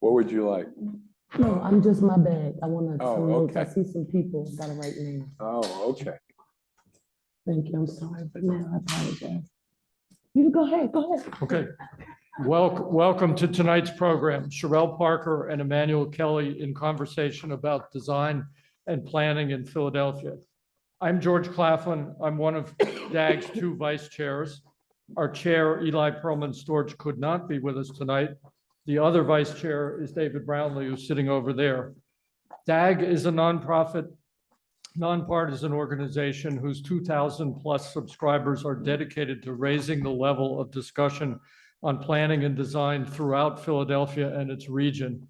What would you like? No, I'm just my bag. I want to some notes. I Okay. see some people got to write names. Oh, okay. Thank you. I'm sorry, but now I apologize. You go ahead. Go ahead. Okay. Welcome to tonight's program. Cherelle Parker and Emanuel Kelly in conversation about design and planning in Philadelphia. I'm George Claflin. I'm one of DAG's two vice chairs. Our chair, Eli Perlman-Storch, could not be with us tonight. The other vice chair is David Brownlee, who's sitting over there. DAG is a nonprofit, nonpartisan organization whose 2,000 plus subscribers are dedicated to raising the level of discussion on planning and design throughout Philadelphia and its region.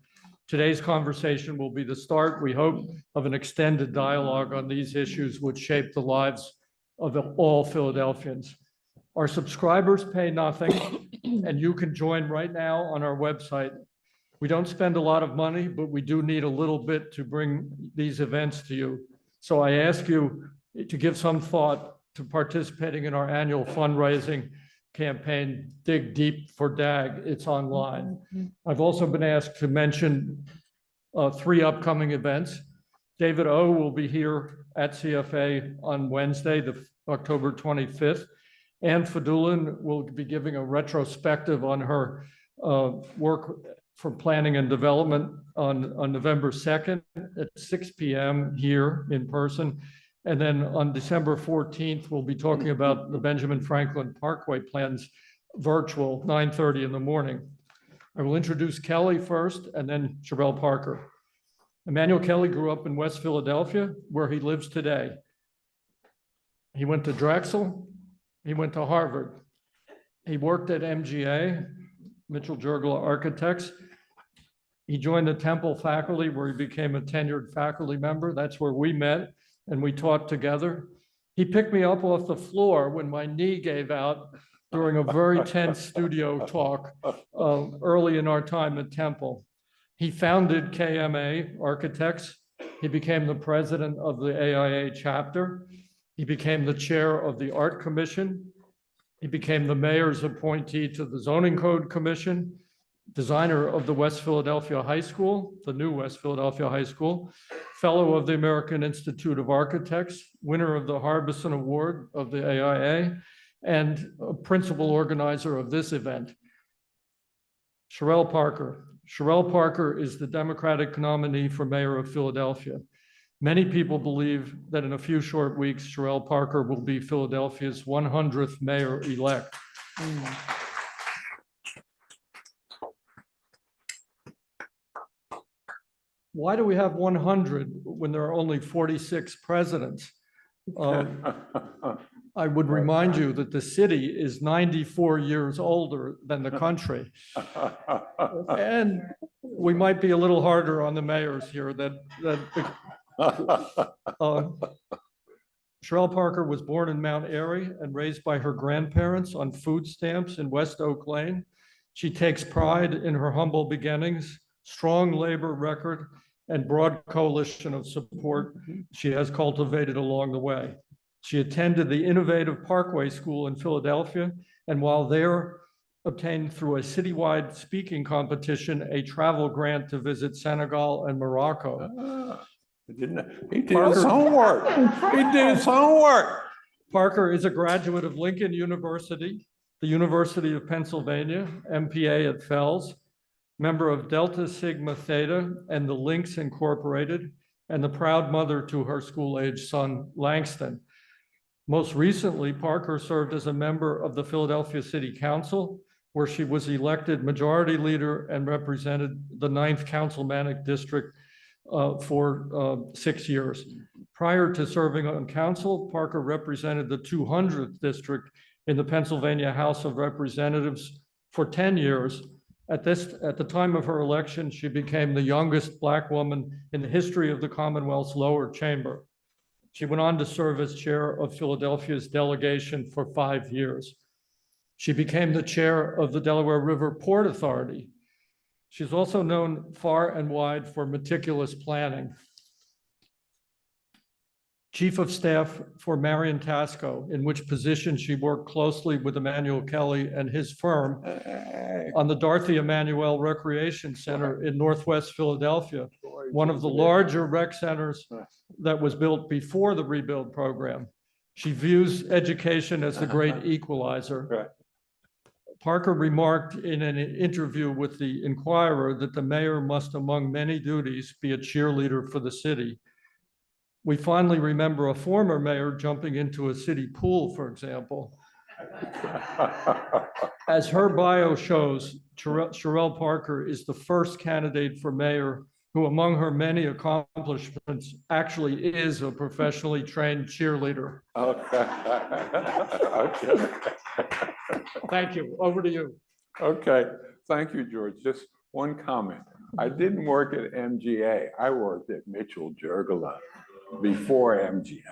Today's conversation will be the start, we hope, of an extended dialogue on these issues which shape the lives of all Philadelphians. Our subscribers pay nothing, and you can join right now on our website. We don't spend a lot of money, but we do need a little bit to bring these events to you. So I ask you to give some thought to participating in our annual fundraising campaign, Dig Deep for DAG. It's online. I've also been asked to mention 3 upcoming events. David O will be here at CFA on Wednesday, October 25th. Ann Fadulin will be giving a retrospective on her work for planning and development on November 2nd at 6 p.m. here in person. And then on December 14th, we'll be talking about the Benjamin Franklin Parkway plans, virtual, 9:30 in the morning. I will introduce Kelly first and then Cherelle Parker. Emanuel Kelly grew up in West Philadelphia, where he lives today. He went to Drexel. He went to Harvard. He worked at MGA, Mitchell Jurgla Architects. He joined the Temple faculty, where he became a tenured faculty member. That's where we met and we taught together. He picked me up off the floor when my knee gave out during a very tense studio talk early in our time at Temple. He founded KMA Architects. He became the president of the AIA chapter. He became the chair of the Art Commission. He became the mayor's appointee to the Zoning Code Commission, designer of the West Philadelphia High School, the new West Philadelphia High School, fellow of the American Institute of Architects, winner of the Harbison Award of the AIA, and a principal organizer of this event. Cherelle Parker. Cherelle Parker is the Democratic nominee for mayor of Philadelphia. Many people believe that in a few short weeks, Cherelle Parker will be Philadelphia's 100th mayor-elect. Why do we have 100 when there are only 46 presidents? I would remind you that the city is 94 years older than the country. And we might be a little harder on the mayors here. Cherelle Parker was born in Mount Airy and raised by her grandparents on food stamps in West Oak Lane. She takes pride in her humble beginnings, strong labor record, and broad coalition of support she has cultivated along the way. She attended the Innovative Parkway School in Philadelphia, and while there, obtained through a citywide speaking competition a travel grant to visit Senegal and Morocco. He did his homework. He did his homework. Parker is a graduate of Lincoln University, the University of Pennsylvania, MPA at Fells, member of Delta Sigma Theta and the Lynx Incorporated, and the proud mother to her school-age son, Langston. Most recently, Parker served as a member of the Philadelphia City Council, where she was elected majority leader and represented the 9th Councilmanic District for 6 years. Prior to serving on council, Parker represented the 200th district in the Pennsylvania House of Representatives for 10 years. At the time of her election, she became the youngest Black woman in the history of the Commonwealth's lower chamber. She went on to serve as chair of Philadelphia's delegation for 5 years. She became the chair of the Delaware River Port Authority. She's also known far and wide for meticulous planning. Chief of Staff for Marion Tasco, in which position she worked closely with Emanuel Kelly and his firm on the Dorothy Emanuel Recreation Center in Northwest Philadelphia, one of the larger rec centers that was built before the rebuild program. She views education as the great equalizer. Parker remarked in an interview with the Inquirer that the mayor must, among many duties, be a cheerleader for the city. We fondly remember a former mayor jumping into a city pool, for example. As her bio shows, Cherelle Parker is the first candidate for mayor who, among her many accomplishments, actually is a professionally trained cheerleader. Okay. Okay. Thank you. Over to you. Okay. Thank you, George. Just one comment. I didn't work at MGA. I worked at Mitchell Jergala before MGA.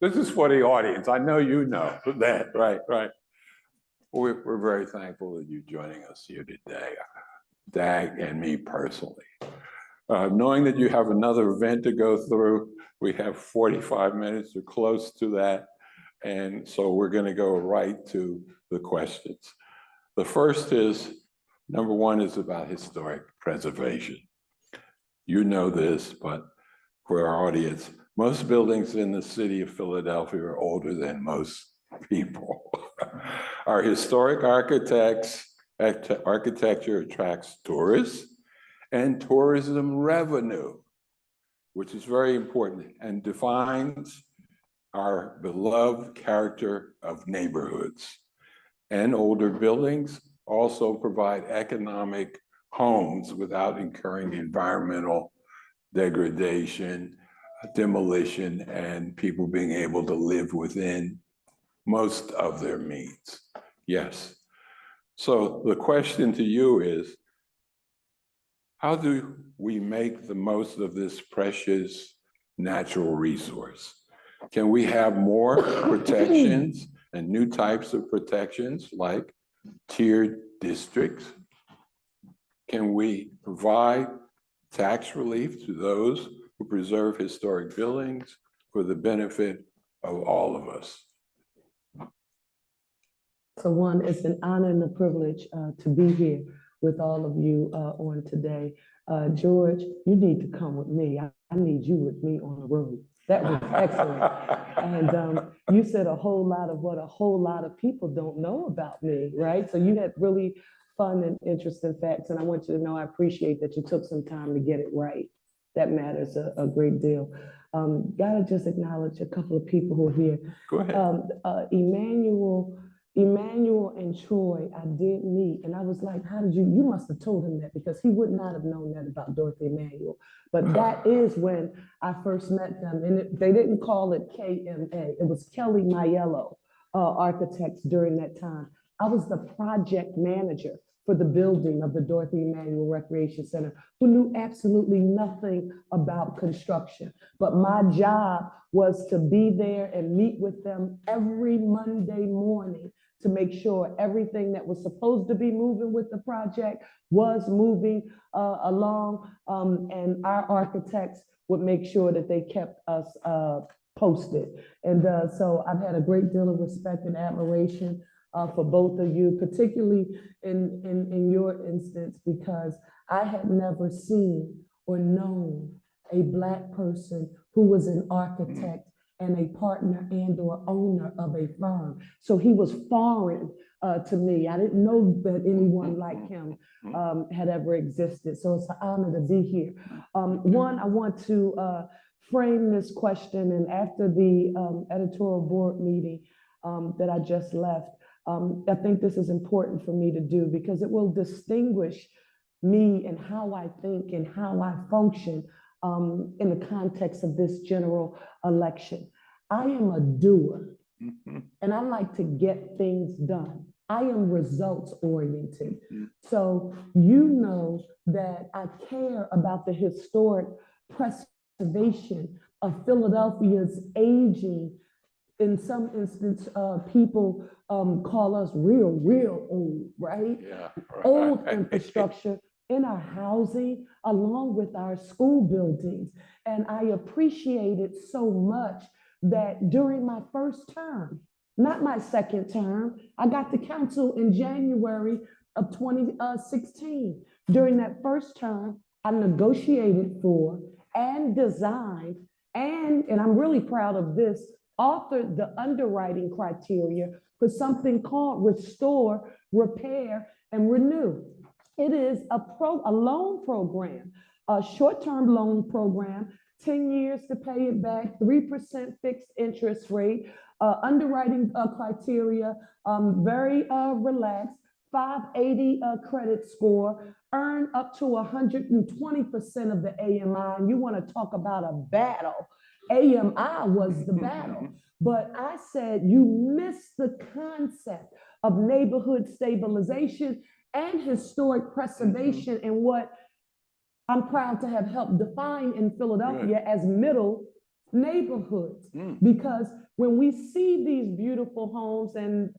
This is for the audience. I know you know that, right? We're very thankful that you're joining us here today, Dag and me personally. Knowing that you have another event to go through, we have 45 minutes or close to that. And so we're going to go right to the questions. The first is, number one is about historic preservation. You know this, but for our audience, most buildings in the city of Philadelphia are older than most people. Our historic architecture attracts tourists and tourism revenue, which is very important and defines our beloved character of neighborhoods. And older buildings also provide economic homes without incurring environmental degradation, demolition, and people being able to live within most of their means. Yes. So the question to you is, how do we make the most of this precious natural resource? Can we have more protections and new types of protections like tiered districts? Can we provide tax relief to those who preserve historic buildings for the benefit of all of us? So one, it's an honor and a privilege to be here with all of you on today. George, you need to come with me. I need you with me on the road. That was excellent. And you said a whole lot of what a whole lot of people don't know about me, right? So you had really fun and interesting facts. And I want you to know I appreciate that you took some time to get it right. That matters a great deal. Gotta just acknowledge a couple of people who are here. Go ahead. Emanuel and Troy, I did meet, and I was like, how did you must have told him that, because he would not have known that about Dorothy Emanuel. But that is when I first met them, and they didn't call it KMA, it was Kelly Maiello Architects during that time. I was the project manager for the building of the Dorothy Emanuel Recreation Center, who knew absolutely nothing about construction. But my job was to be there and meet with them every Monday morning to make sure everything that was supposed to be moving with the project was moving along, and our architects would make sure that they kept us posted. And so I've had a great deal of respect and admiration for both of you, particularly in your instance, because I had never seen or known a Black person who was an architect and a partner and or owner of a firm. So he was foreign to me. I didn't know that anyone like him had ever existed. So it's an honor to be here. One, I want to frame this question, and after the editorial board meeting that I just left, I think this is important for me to do because it will distinguish me and how I think and how I function in the context of this general election. I am a doer, and I like to get things done. I am results oriented. So you know that I care about the historic preservation of Philadelphia's aging. In some instance, people call us real old, right? Yeah, right. Old infrastructure in our housing, along with our school buildings. And I appreciate it so much that during my first term, not my second term, I got to council in January of 2016. During that first term, I negotiated for and designed and I'm really proud of this, authored the underwriting criteria for something called Restore, Repair, and Renew. It is a loan program, a short-term loan program, 10 years to pay it back, 3% fixed interest rate, underwriting criteria, very relaxed, 580 credit score, earn up to 120% of the AMI. And you want to talk about a battle. AMI was the battle. But I said, you missed the concept of neighborhood stabilization and historic preservation and what I'm proud to have helped define in Philadelphia as middle neighborhoods. Because when we see these beautiful homes, and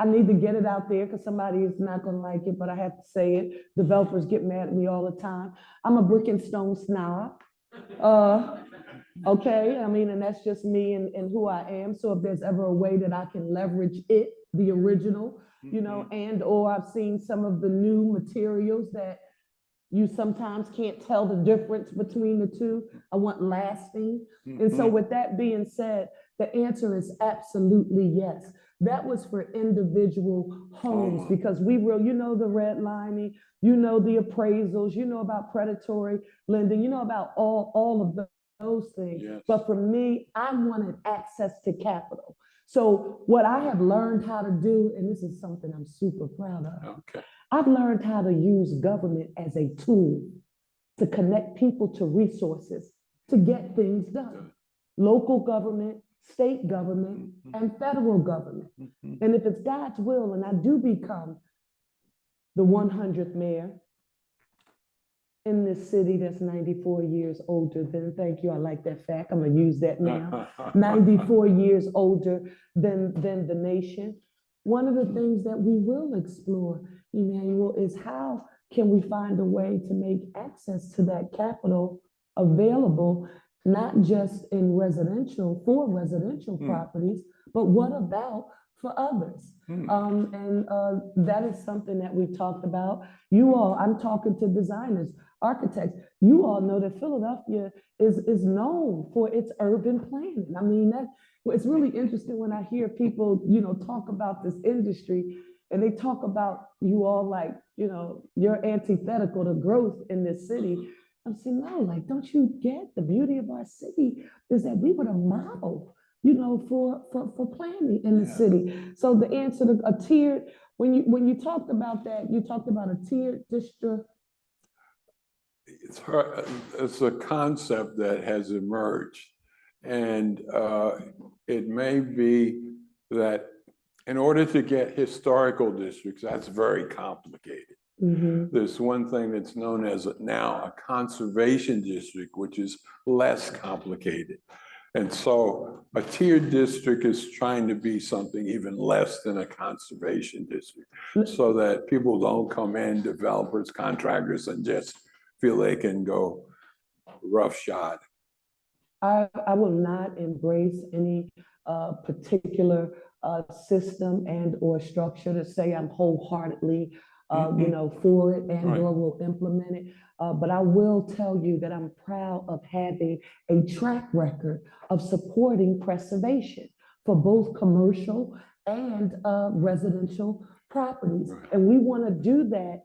I need to get it out there because somebody is not going to like it, but I have to say it. Developers get mad at me all the time. I'm a brick and stone snob. Okay, I mean, and that's just me and who I am. So if there's ever a way that I can leverage it, the original, you know, and or I've seen some of the new materials that you sometimes can't tell the difference between the two. I want lasting. And so with that being said, the answer is absolutely yes. That was for individual homes because we will, you know, the redlining, you know, the appraisals, you know about predatory lending, you know about all of those things. Yes. But for me, I wanted access to capital. So what I have learned how to do, and this is something I'm super proud of. Okay. I've learned how to use government as a tool to connect people to resources to get things done. Local government, state government, and federal government. And if it's God's will, and I do become the 100th mayor in this city that's 94 years older than, thank you, I like that fact, I'm gonna use that now, 94 years older than the nation. One of the things that we will explore, Emanuel, is how can we find a way to make access to that capital available, not just in residential, for residential properties, but what about for others? That is something that we talked about. You all, I'm talking to designers, architects. You all know that Philadelphia is known for its urban planning. I mean, it's really interesting when I hear people, you know, talk about this industry and they talk about you all like, you know, you're antithetical to growth in this city. I'm saying, no, like, don't you get the beauty of our city is that we were a model, you know, for planning in the city. So the answer to a tiered, when you talked about that, you talked about a tiered district. It's a concept that has emerged, and it may be that in order to get historical districts, that's very complicated. There's one thing that's known as now a conservation district, which is less complicated. And so a tiered district is trying to be something even less than a conservation district, so that people don't come in, developers, contractors, and just feel they can go roughshod. I will not embrace any particular system and or structure to say I'm wholeheartedly you know, for it and or will implement it. But I will tell you that I'm proud of having a track record of supporting preservation for both commercial and residential properties. And we want to do that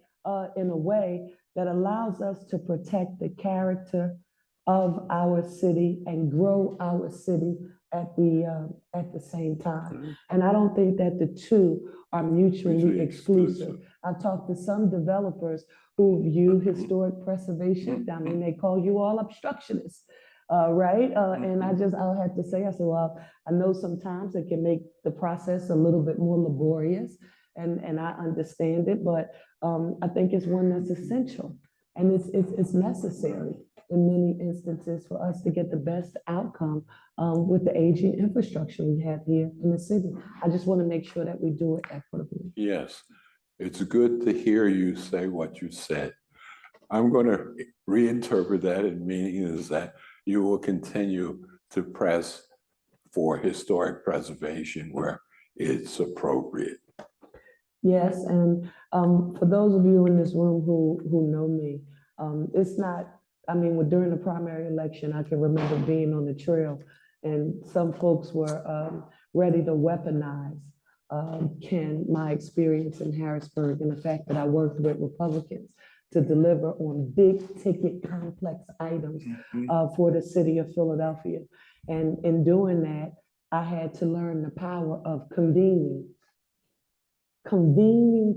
in a way that allows us to protect the character of our city and grow our city at the same time. And I don't think that the two are mutually exclusive. I've talked to some developers who view historic preservation, I mean, they call you all obstructionists, right? And I'll have to say, I said, well, I know sometimes it can make the process a little bit more laborious, and I understand it, but I think it's one that's essential, and it's necessary in many instances for us to get the best outcome with the aging infrastructure we have here in the city. I just want to make sure that we do it equitably. Yes, it's good to hear you say what you said. I'm going to reinterpret that, and meaning is that you will continue to press for historic preservation where it's appropriate. Yes, and for those of you in this room who know me, it's not, I mean, during the primary election, I can remember being on the trail and some folks were ready to weaponize my experience in Harrisburg and the fact that I worked with Republicans to deliver on big ticket complex items for the city of Philadelphia. And in doing that, I had to learn the power of convening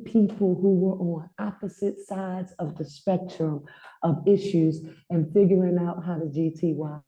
people who were on opposite sides of the spectrum of issues and figuring out how to GTY.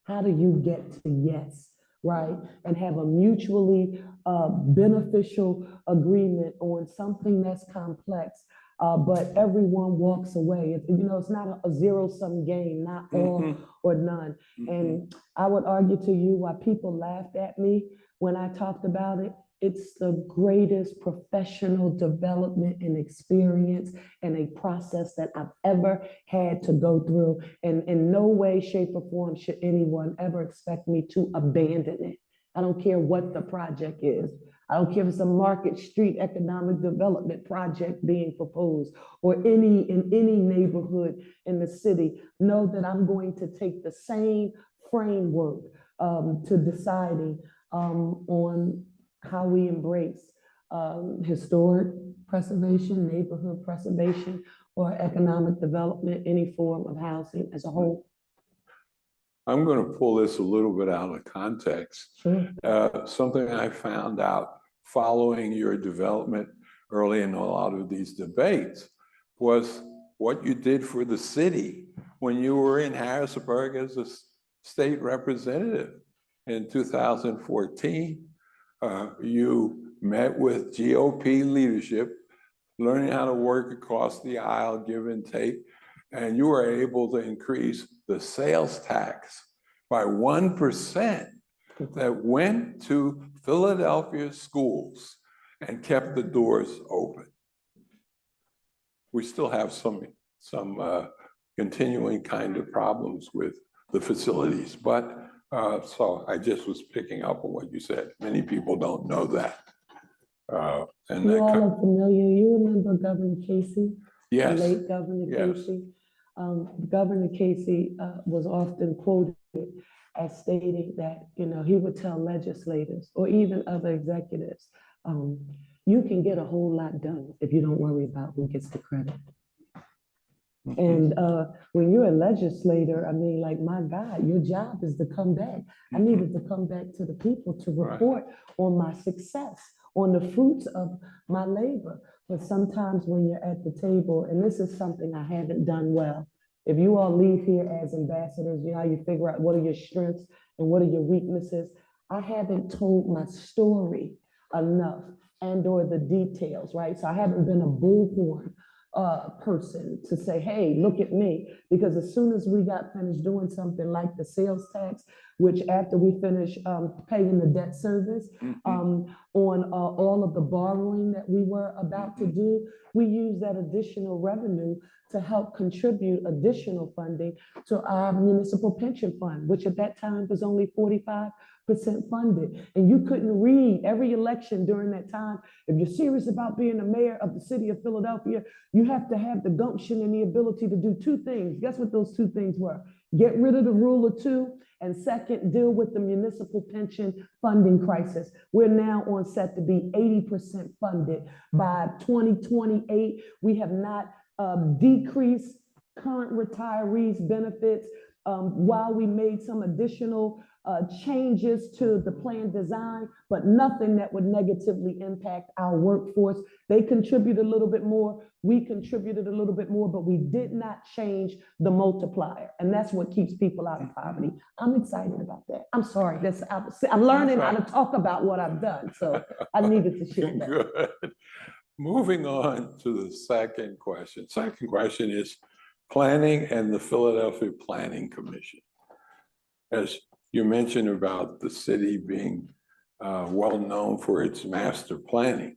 How do you get to yes, right? And have a mutually beneficial agreement on something that's complex, but everyone walks away. It's not a zero-sum game, not all or none. And I would argue to you why people laughed at me when I talked about it. It's the greatest professional development and experience and a process that I've ever had to go through. And in no way, shape, or form should anyone ever expect me to abandon it. I don't care what the project is. I don't care if it's a Market Street economic development project being proposed or in any neighborhood in the city. Know that I'm going to take the same framework to deciding on how we embrace historic preservation, neighborhood preservation, or economic development, any form of housing as a whole. I'm going to pull this a little bit out of context. Sure. Something I found out following your development early in a lot of these debates was what you did for the city when you were in Harrisburg as a state representative in 2014. You met with GOP leadership, learning how to work across the aisle, give and take, and you were able to increase the sales tax by 1% that went to Philadelphia schools and kept the doors open. We still have some continuing kind of problems with the facilities, but so I just was picking up on what you said. Many people don't know that. You all are familiar. You remember Governor Casey? Yes. The late Governor Casey. Governor Casey was often quoted as stating that, he would tell legislators or even other executives, you can get a whole lot done if you don't worry about who gets the credit. And when you're a legislator, I mean, like, my God, your job is to come back. I needed to come back to the people to report on my success, on the fruits of my labor. But sometimes when you're at the table, and this is something I haven't done well, if you all leave here as ambassadors, you know how you figure out what are your strengths and what are your weaknesses. I haven't told my story enough and or the details, right? So I haven't been a bullhorn person to say, hey, look at me. Because as soon as we got finished doing something like the sales tax, which after we finish paying the debt service on all of the borrowing that we were about to do, we use that additional revenue to help contribute additional funding to our municipal pension fund, which at that time was only 45% funded. And you couldn't read every election during that time. If you're serious about being the mayor of the city of Philadelphia, you have to have the gumption and the ability to do two things. Guess what those two things were? Get rid of the rule of two, and second, deal with the municipal pension funding crisis. We're now on set to be 80% funded. By 2028, we have not decreased current retirees' benefits while we made some additional changes to the plan design, but nothing that would negatively impact our workforce. They contribute a little bit more, we contributed a little bit more, but we did not change the multiplier. And that's what keeps people out of poverty. I'm excited about that. I'm sorry, I'm learning how to talk about what I've done, so I needed to share that. Good. Moving on to the second question. Second question is planning and the Philadelphia Planning Commission. As you mentioned about the city being well known for its master planning,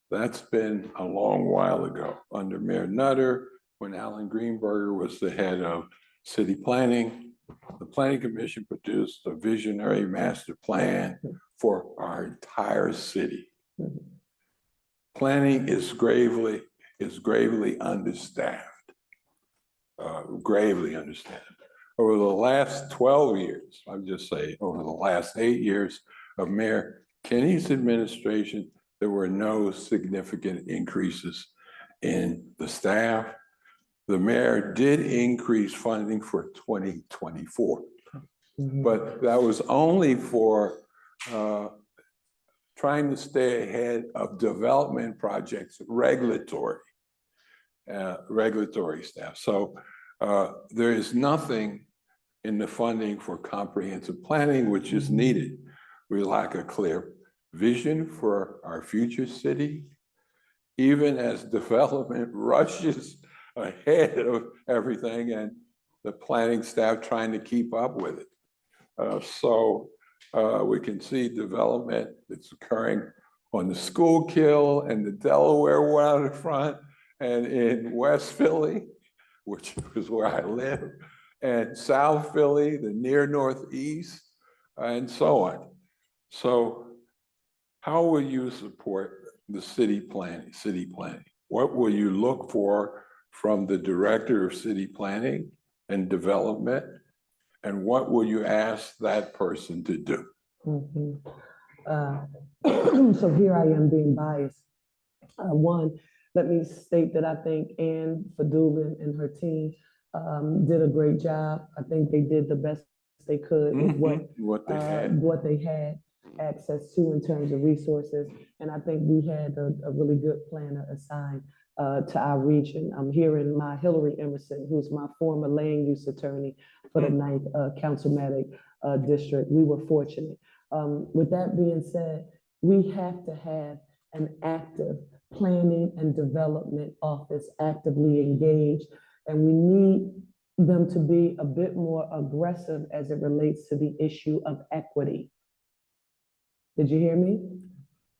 that's been a long while ago under Mayor Nutter, when Alan Greenberger was the head of city planning. the Planning Commission produced a visionary master plan for our entire city. Planning is gravely understaffed, gravely understaffed. Over the last 12 years, I'm just saying, over the last 8 years of Mayor Kenny's administration, there were no significant increases in the staff. The mayor did increase funding for 2024, but that was only for trying to stay ahead of development projects, regulatory staff. So there is nothing in the funding for comprehensive planning, which is needed. We lack a clear vision for our future city, even as development rushes ahead of everything and the planning staff trying to keep up with it. So we can see development that's occurring on the Schuylkill and the Delaware waterfront and in West Philly, which is where I live, and South Philly, the near Northeast, and so on. So how will you support the city planning? What will you look for from the director of city planning and development? And what will you ask that person to do? So here I am being biased. One, let me state that I think Ann Fadulin and her team did a great job. I think they did the best they could with what they had access to in terms of resources. And I think we had a really good planner assigned to our region. I'm hearing my Hillary Emerson, who's my former land use attorney for the 9th Councilmatic District. We were fortunate. With that being said, we have to have an active planning and development office actively engaged, and we need them to be a bit more aggressive as it relates to the issue of equity. Did you hear me?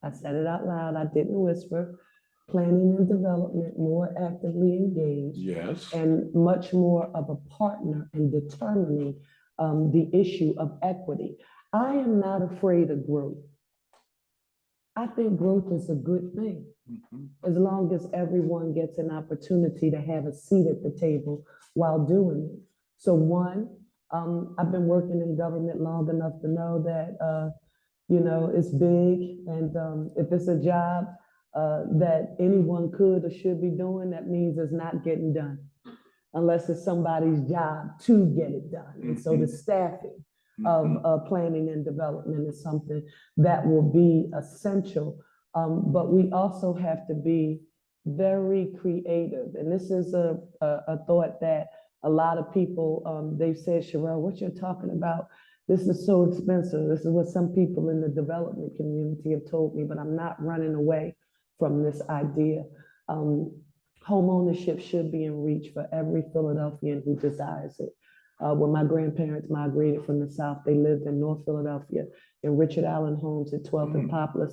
I said it out loud, I didn't whisper. Planning and development more actively engaged. Yes. And much more of a partner in determining the issue of equity. I am not afraid of growth. I think growth is a good thing, as long as everyone gets an opportunity to have a seat at the table while doing it. So one, I've been working in government long enough to know that it's big, and if it's a job that anyone could or should be doing, that means it's not getting done, unless it's somebody's job to get it done. And so the staffing of planning and development is something that will be essential. But we also have to be very creative. And this is a thought that a lot of people, they've said, Cherelle, what you're talking about, this is so expensive. This is what some people in the development community have told me, but I'm not running away from this idea. Home ownership should be in reach for every Philadelphian who desires it. When my grandparents migrated from the South, they lived in North Philadelphia in Richard Allen homes at 12th and Poplar.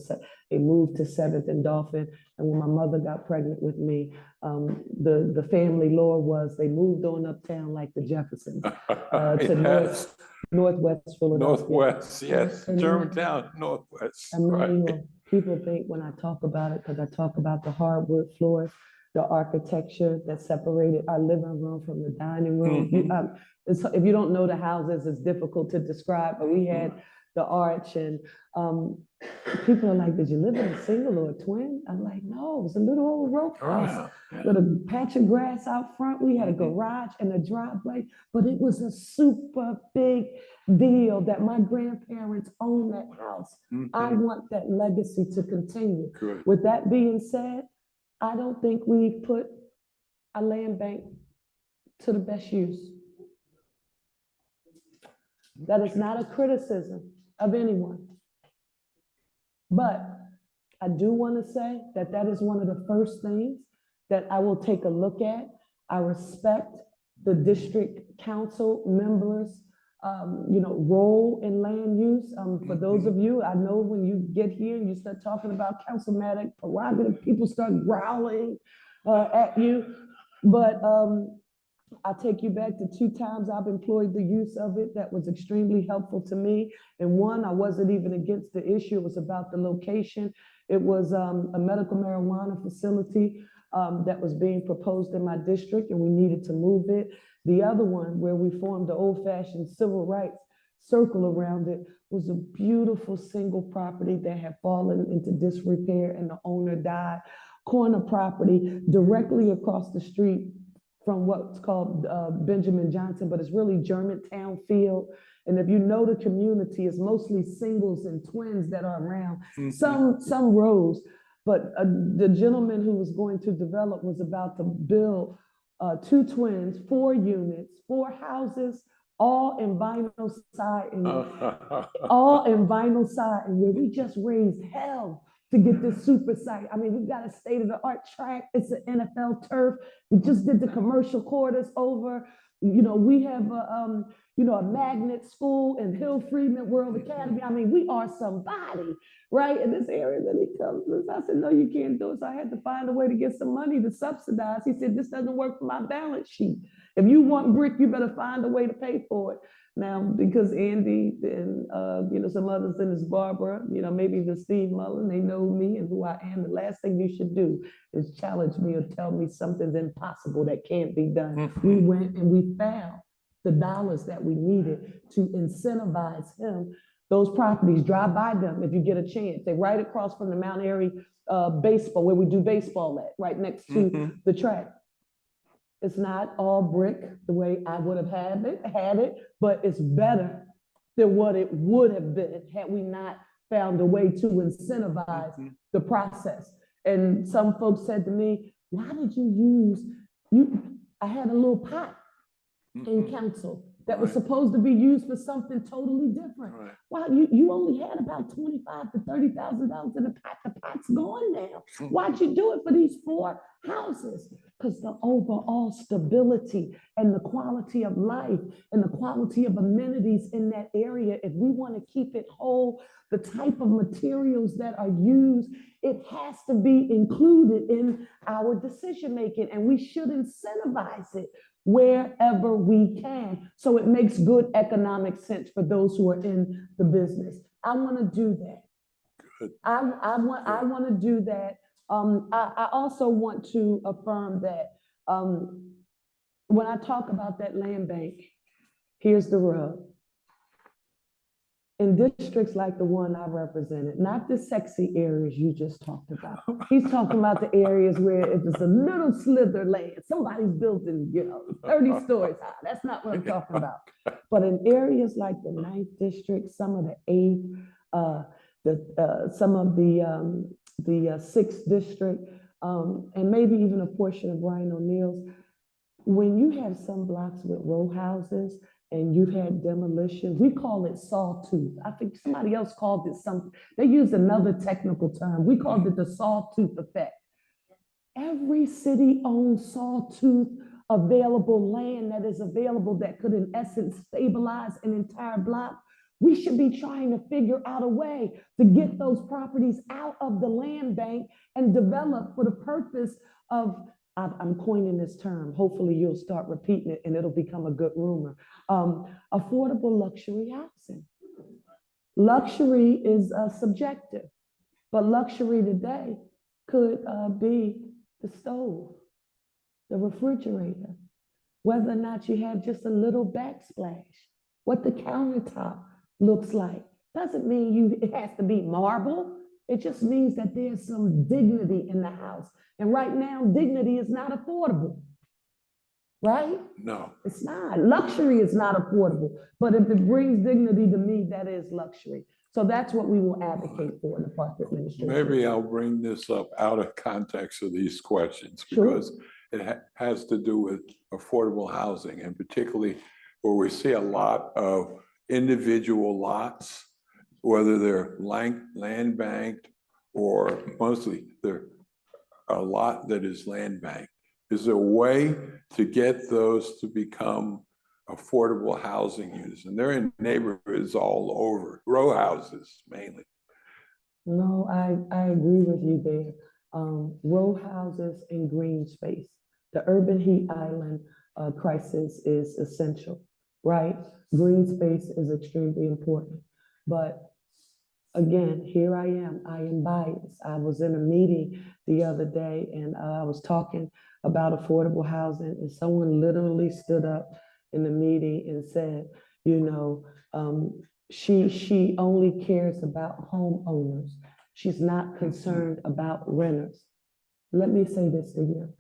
They moved to 7th and Dolphin. And when my mother got pregnant with me, the family lore was they moved on uptown like the Jeffersons to Northwest Philadelphia. Northwest, yes. And Germantown, Northwest. Emanuel, people think when I talk about it, because I talk about the hardwood floors, the architecture that separated our living room from the dining room. If you don't know the houses, it's difficult to describe, but we had the arch, and people are like, did you live in a single or a twin? I'm like, no, it was a little old row house with a patch of grass out front. We had a garage and a driveway, but it was a super big deal that my grandparents owned that house. I want that legacy to continue. Good. With that being said, I don't think we put a land bank to the best use. That is not a criticism of anyone. But I do want to say that that is one of the first things that I will take a look at. I respect the district council members' role in land use. For those of you, I know when you get here and you start talking about councilmatic prerogative, people start growling at you. But I'll take you back to 2 times I've employed the use of it that was extremely helpful to me. And one, I wasn't even against the issue. It was about the location. It was a medical marijuana facility that was being proposed in my district, and we needed to move it. The other one, where we formed the old-fashioned civil rights circle around it, was a beautiful single property that had fallen into disrepair and the owner died. Corner property directly across the street from what's called Benjamin Johnson, but it's really Germantown Field. And if you know the community, it's mostly singles and twins that are around, some rows. But the gentleman who was going to develop was about to build 2 twins, 4 units, 4 houses, all in vinyl siding, all in vinyl siding, where we just raised hell to get this super site. I mean, we've got a state-of-the-art track. It's an NFL turf. We just did the commercial quarters over. You know, we have a magnet school and Hill Freedman World Academy. I mean, we are somebody, right? In this area that he comes to. I said, no, you can't do it. So I had to find a way to get some money to subsidize. He said, this doesn't work for my balance sheet. If you want brick, you better find a way to pay for it. Now, because Andy and some others in this Barbara, maybe the Steve Mullen, they know me and who I am. The last thing you should do is challenge me or tell me something's impossible that can't be done. We went and we found the dollars that we needed to incentivize him. Those properties, drive by them if you get a chance. They're right across from the Mount Airy baseball, where we do baseball at, right next to the track. It's not all brick the way I would have had it, but it's better than what it would have been had we not found a way to incentivize the process. And some folks said to me, why did you I had a little pot in council that was supposed to be used for something totally different. Right. Wow, you only had about $25,000 to $30,000 in the pot. The pot's gone now. Why'd you do it for these 4 houses? Because the overall stability and the quality of life and the quality of amenities in that area, if we want to keep it whole, the type of materials that are used, it has to be included in our decision making, and we should incentivize it wherever we can, so it makes good economic sense for those who are in the business. I want to do that. Good. I want to do that. I also want to affirm that when I talk about that land bank, here's the rub. In districts like the one I represented, not the sexy areas you just talked about. He's talking about the areas where if it's a little slither land, somebody's building, 30 stories high. That's not what I'm talking about. But in areas like the 9th district, some of the 8th, some of the 6th district, and maybe even a portion of Brian O'Neill's, when you have some blocks with row houses, and you've had demolition, we call it sawtooth. I think somebody else called it something. They used another technical term. We called it the sawtooth effect. Every city owns sawtooth available land that is available that could, in essence, stabilize an entire block. We should be trying to figure out a way to get those properties out of the land bank and develop for the purpose of, I'm coining this term, hopefully you'll start repeating it and it'll become a good rumor. Affordable luxury housing. Luxury is subjective, but luxury today could be the stove, the refrigerator, whether or not you have just a little backsplash, what the countertop looks like. Doesn't mean it has to be marble. It just means that there's some dignity in the house. And right now, dignity is not affordable, right? No. It's not. Luxury is not affordable. But if it brings dignity to me, that is luxury. So that's what we will advocate for in the park administration. Maybe I'll bring this up out of context of these questions, because it has to do with affordable housing, and particularly where we see a lot of individual lots, whether they're land banked or mostly they're a lot that is land banked. Is there a way to get those to become affordable housing units? And they're in neighborhoods all over, row houses mainly. No, I agree with you there. Row houses and green space. The urban heat island crisis is essential, right? Green space is extremely important. But again, here I am biased. I was in a meeting the other day and I was talking about affordable housing and someone literally stood up in the meeting and said, you know, she only cares about homeowners. She's not concerned about renters. Let me say this to you.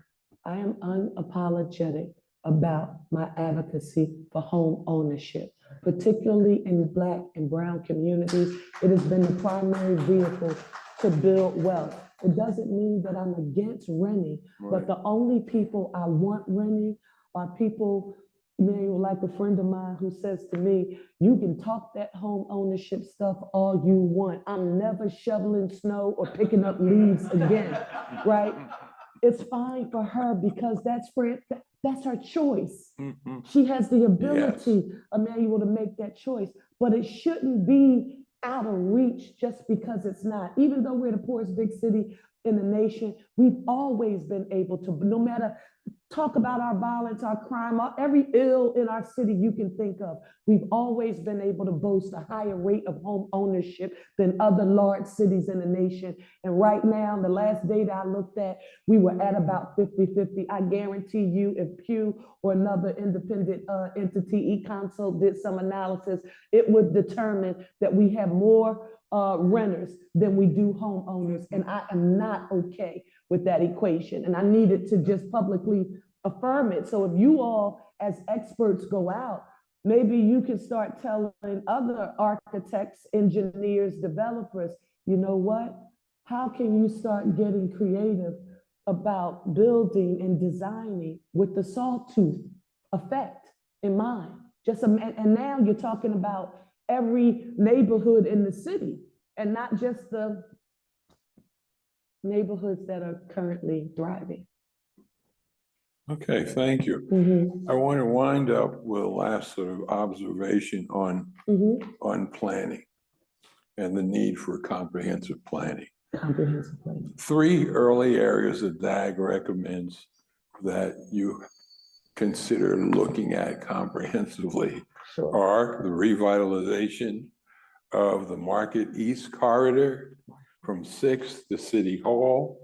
I am unapologetic about my advocacy for home ownership, particularly in Black and brown communities. It has been the primary vehicle to build wealth. It doesn't mean that I'm against renting, but the only people I want renting are people, Emanuel, like a friend of mine who says to me, you can talk that home ownership stuff all you want. I'm never shoveling snow or picking up leaves again, right? It's fine for her because that's her choice. She has the ability, Emanuel, to make that choice, but it shouldn't be out of reach just because it's not. Even though we're the poorest big city in the nation, we've always been able to, no matter, talk about our violence, our crime, every ill in our city you can think of. We've always been able to boast a higher rate of home ownership than other large cities in the nation. And right now, the last data I looked at, we were at about 50-50. I guarantee you, if Pew or another independent entity, eConsult, did some analysis, it would determine that we have more renters than we do homeowners. And I am not okay with that equation. And I needed to just publicly affirm it. So if you all as experts go out, maybe you can start telling other architects, engineers, developers, you know what? How can you start getting creative about building and designing with the sawtooth effect in mind? And now you're talking about every neighborhood in the city and not just the neighborhoods that are currently thriving. Okay, thank you. I want to wind up with a last sort of observation on planning and the need for comprehensive planning. Comprehensive planning. 3 early areas that DAG recommends that you consider looking at comprehensively are the revitalization of the Market East Corridor from 6th to City Hall,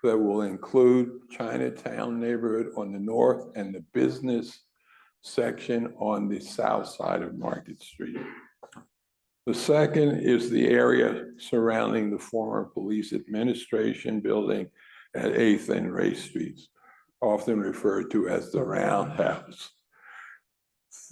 that will include Chinatown neighborhood on the north and the business section on the south side of Market Street. The second is the area surrounding the former police administration building at 8th and Race Streets, often referred to as the Roundhouse.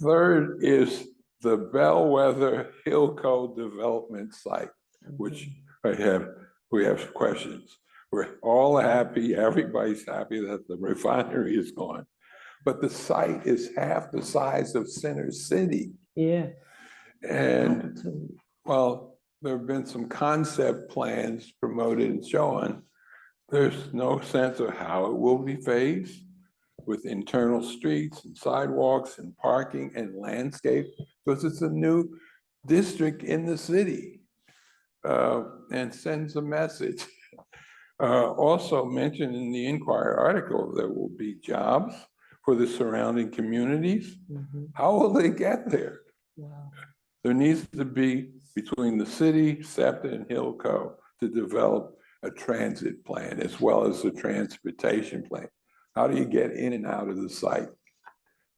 Third is the Bellwether Hillco development site, which we have questions. We're all happy, everybody's happy that the refinery is gone, but the site is half the size of Center City. Yeah. And well, there have been some concept plans promoted and shown. There's no sense of how it will be phased with internal streets and sidewalks and parking and landscape, because it's a new district in the city and sends a message. Also mentioned in the Inquirer article, there will be jobs for the surrounding communities. How will they get there? Wow. There needs to be, between the city, SEPTA, and Hillco, to develop a transit plan as well as a transportation plan. How do you get in and out of the site,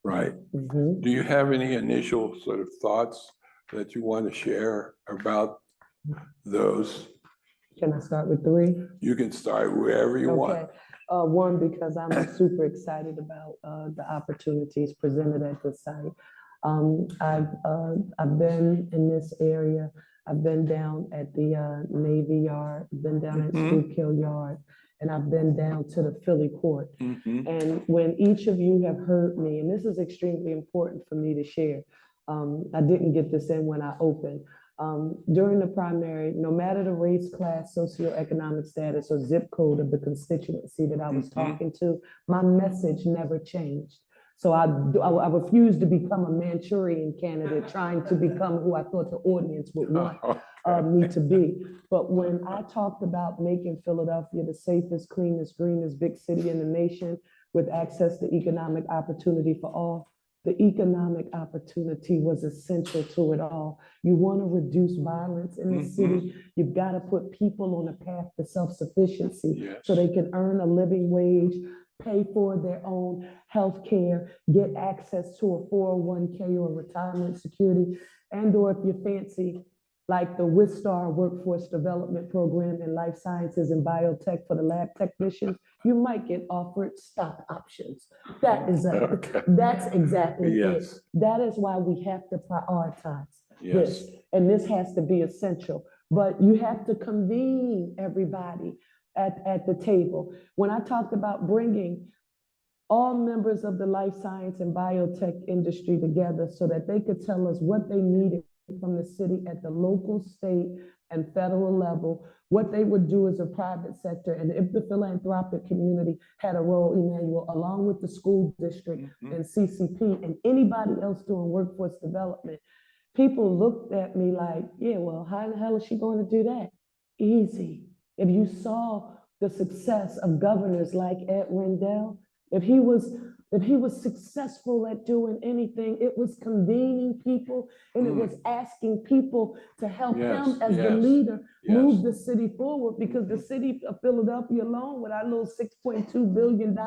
right? Do you have any initial sort of thoughts that you want to share about those? Can I start with 3? You can start wherever you want. One, because I'm super excited about the opportunities presented at the site. I've been in this area. I've been down at the Navy Yard, been down at Schuylkill Yard, and I've been down to the Philly Court. And when each of you have heard me, and this is extremely important for me to share, I didn't get this in when I opened. During the primary, no matter the race, class, socioeconomic status, or zip code of the constituency that I was talking to, my message never changed. So I refused to become a Manchurian candidate trying to become who I thought the audience would want me to be. But when I talked about making Philadelphia the safest, cleanest, greenest big city in the nation, with access to economic opportunity for all. The economic opportunity was essential to it all. You want to reduce violence in the city, you've got to put people on a path to self-sufficiency so they can earn a living wage, pay for their own health care, get access to a 401k or retirement security, and or if you're fancy, like the WISTAR Workforce Development Program in life sciences and biotech for the lab technicians, you might get offered stock options. That's exactly it. That is why we have to prioritize this, and this has to be essential. But you have to convene everybody at the table. When I talked about bringing all members of the life science and biotech industry together so that they could tell us what they needed from the city at the local, state, and federal level, what they would do as a private sector, and if the philanthropic community had a role, Emanuel, along with the school district and CCP and anybody else doing workforce development. People looked at me like, yeah, well, how in the hell is she going to do that? Easy. If you saw the success of governors like Ed Rendell, if he was successful at doing anything, it was convening people and it was asking people to help him as the leader move the city forward, because the city of Philadelphia alone, with our little $6.2 billion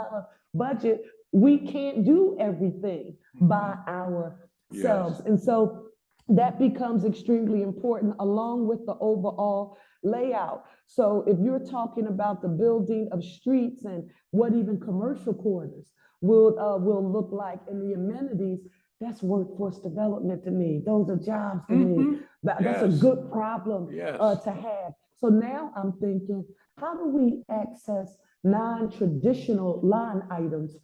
budget, we can't do everything by ourselves. And so that becomes extremely important along with the overall layout. So if you're talking about the building of streets and what even commercial quarters will look like in the amenities, that's workforce development to me. Those are jobs to me. That's a good problem to have. So now I'm thinking, how do we access non-traditional line items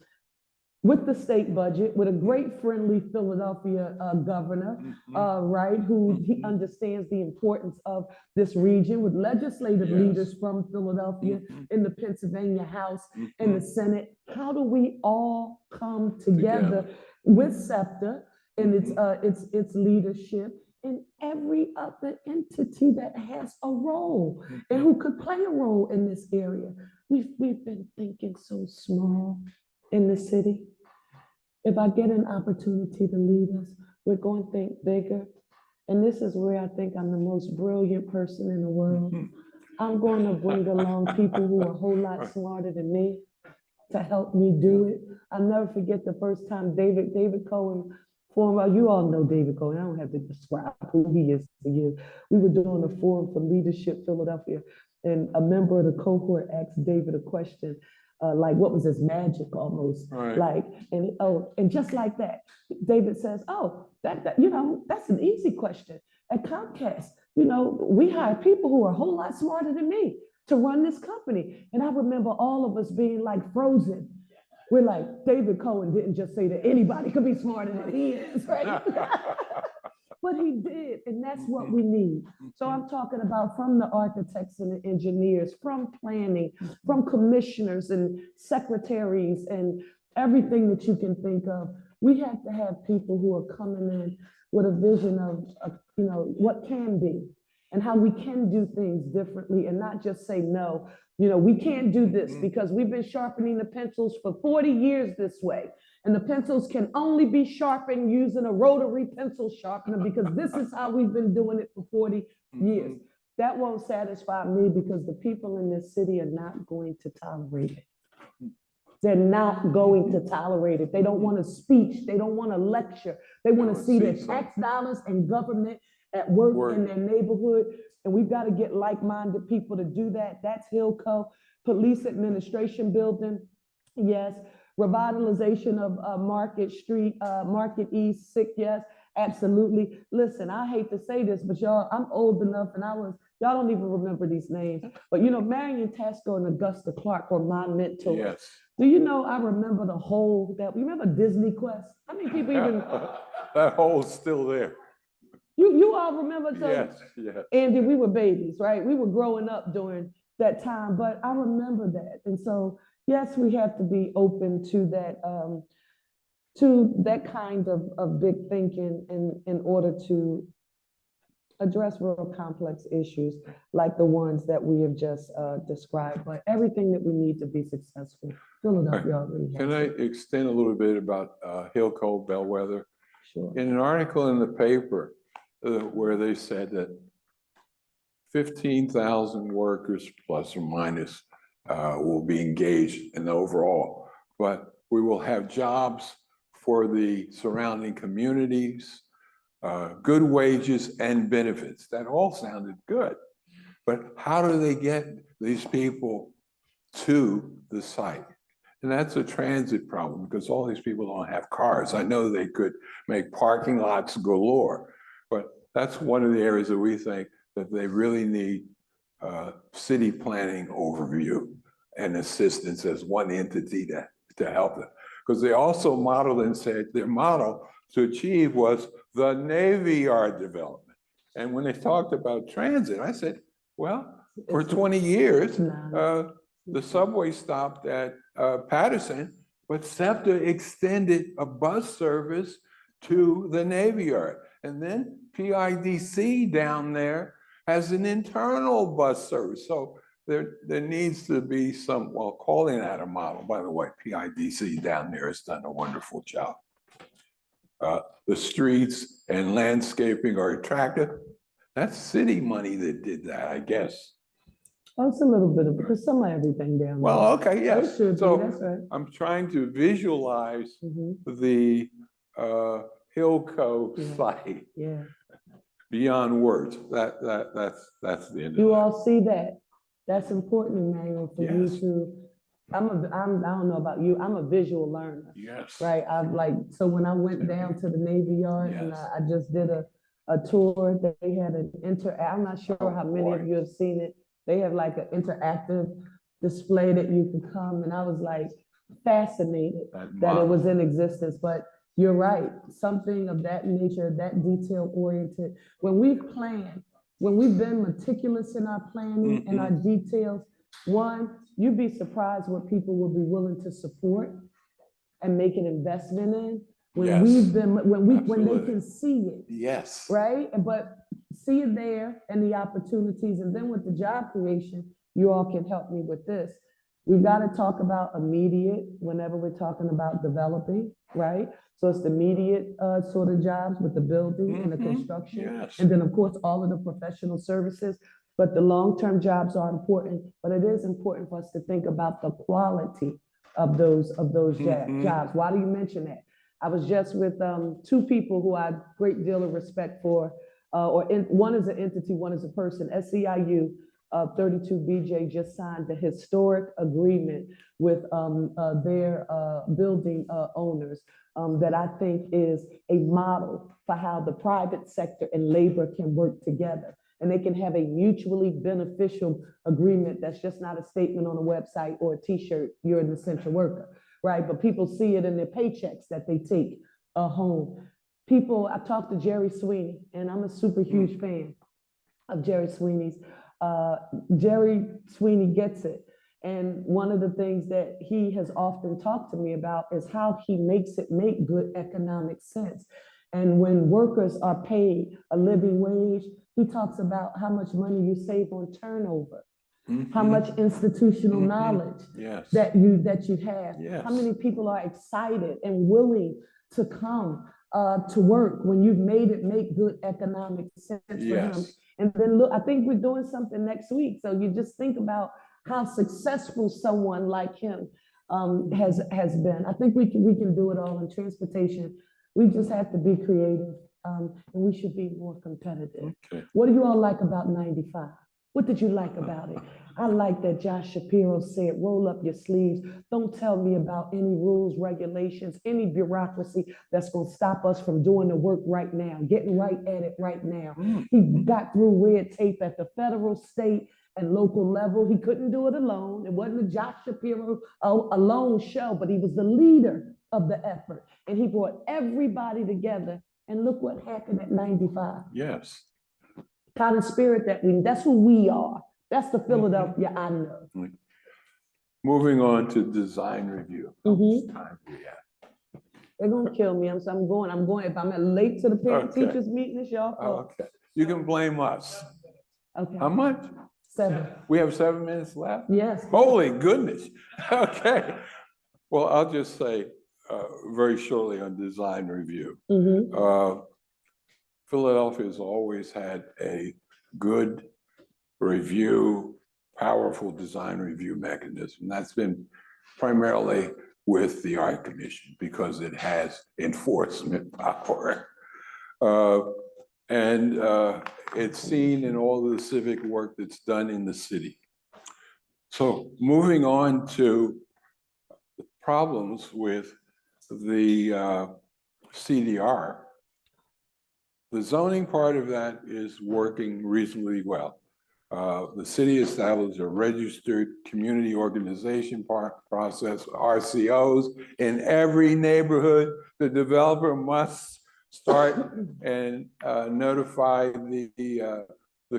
with the state budget, with a great friendly Philadelphia governor, right, who he understands the importance of this region, with legislative leaders from Philadelphia in the Pennsylvania House and the Senate. How do we all come together with SEPTA and its leadership and every other entity that has a role and who could play a role in this area? We've been thinking so small in the city. If I get an opportunity to lead us, we're going to think bigger. And this is where I think I'm the most brilliant person in the world. I'm going to bring along people who are a whole lot smarter than me to help me do it. I'll never forget the first time David Cohen, you all know David Cohen, I don't have to describe who he is to you. We were doing a forum for Leadership Philadelphia, and a member of the cohort asked David a question, like what was his magic almost, like, and just like that, David says, that's an easy question. At Comcast, we hire people who are a whole lot smarter than me to run this company. And I remember all of us being like frozen. We're like, David Cohen didn't just say that anybody could be smarter than he is, right? But he did, and that's what we need. So I'm talking about from the architects and the engineers, from planning, from commissioners and secretaries and everything that you can think of. We have to have people who are coming in with a vision of what can be and how we can do things differently and not just say no. We can't do this because we've been sharpening the pencils for 40 years this way. And the pencils can only be sharpened using a rotary pencil sharpener because this is how we've been doing it for 40 years. That won't satisfy me because the people in this city are not going to tolerate it. They're not going to tolerate it. They don't want a speech. They don't want a lecture. They want to see their tax dollars and government at work in their neighborhood. And we've got to get like-minded people to do that. That's Hillco. Police Administration Building, yes. Revitalization of Market Street, Market East, yes, absolutely. Listen, I hate to say this, but y'all, I'm old enough and y'all don't even remember these names. But Marion Tasco and Augusta Clark were my mentors. Yes. Do you know I remember you remember Disney Quest? How many people even? That hole's still there. You all remember? Yes. Andy, we were babies, right? We were growing up during that time, but I remember that. And so, yes, we have to be open to that kind of big thinking in order to address real complex issues like the ones that we have just described, but everything that we need to be successful. Philadelphia already has Can I it. extend a little bit about Hillco Bellwether? Sure. In an article in the paper where they said that 15,000 workers plus or minus will be engaged in the overall, but we will have jobs for the surrounding communities, good wages and benefits. That all sounded good. But how do they get these people to the site? And that's a transit problem because all these people don't have cars. I know they could make parking lots galore, but that's one of the areas that we think that they really need city planning overview and assistance as one entity to help them. Because they also modeled and said their model to achieve was the Navy Yard development. And when they talked about transit, I said, well, for 20 years, the subway stopped at Patterson, but SEPTA extended a bus service to the Navy Yard. And then PIDC down there has an internal bus service. So there needs to be some, well, calling that a model. By the way, PIDC down there has done a wonderful job. The streets and landscaping are attractive. That's city money that did that, I guess. Oh, it's a little bit of, because some of everything down there. Well, okay, yes. It should be, So that's right. I'm trying to visualize the Hillco site Yeah. beyond words. That's the end of You that. all see that? That's important, Emanuel, for you Yes. to, I don't know about you, I'm a visual learner, Yes. right? So when I went down to the Navy Yard and Yes. I just did a tour, they had I'm not sure how many of you have seen it. They have like an interactive display that you can come, and I was like fascinated that it was in existence. But you're right, something of that nature, that detail oriented. When we've planned, when we've been meticulous in our planning and our details, one, you'd be surprised what people will be willing to support and make an investment in. When we've been, when they can see it. Yes. Right? But see it there and the opportunities. And then with the job creation, you all can help me with this. We've got to talk about immediate whenever we're talking about developing, right? So it's the immediate sort of jobs with the building and the construction. Yes. And then of course, all of the professional services. But the long-term jobs are important, but it is important for us to think about the quality of those jobs. Why do you mention that? I was just with two people who I have a great deal of respect for, one is an entity, one is a person. SEIU 32BJ just signed the historic agreement with their building owners that I think is a model for how the private sector and labor can work together. And they can have a mutually beneficial agreement that's just not a statement on a website or a t-shirt, you're an essential worker, right? But people see it in their paychecks that they take home. I talked to Jerry Sweeney, and I'm a super huge fan of Jerry Sweeney's. Jerry Sweeney gets it. And one of the things that he has often talked to me about is how he makes it make good economic sense. And when workers are paid a living wage, he talks about how much money you save on turnover, how much institutional knowledge that you have, how many people are excited and willing to come to work when you've made it make good economic sense for him. And then look, I think we're doing something next week. So you just think about how successful someone like him has been. I think we can do it all in transportation. We just have to be creative, and we should be more competitive. Okay. What do you all like about 95? What did you like about it? I like that Josh Shapiro said, roll up your sleeves. Don't tell me about any rules, regulations, any bureaucracy that's going to stop us from doing the work right now, getting right at it right now. He got through red tape at the federal, state, and local level. He couldn't do it alone. It wasn't a Josh Shapiro alone show, but he was the leader of the effort. And he brought everybody together. And look what happened at 95. Yes. Kind of spirit that's who we are. That's the Philadelphia I know. Moving on to design review. How much time do we have? They're gonna kill me. I'm going. If I'm late to the parent teachers meeting, it's y'all fault. Okay. you can blame us. Okay, How much? 7. We have 7 minutes left? Yes. Holy goodness. Okay. Well, I'll just say very shortly on design review. Mm-hmm. Philadelphia has always had a good review, powerful design review mechanism. That's been primarily with the Art Commission because it has enforcement power. And it's seen in all of the civic work that's done in the city. So moving on to problems with the CDR, the zoning part of that is working reasonably well. The city established a registered community organization process, RCOs, in every neighborhood. The developer must start and notify the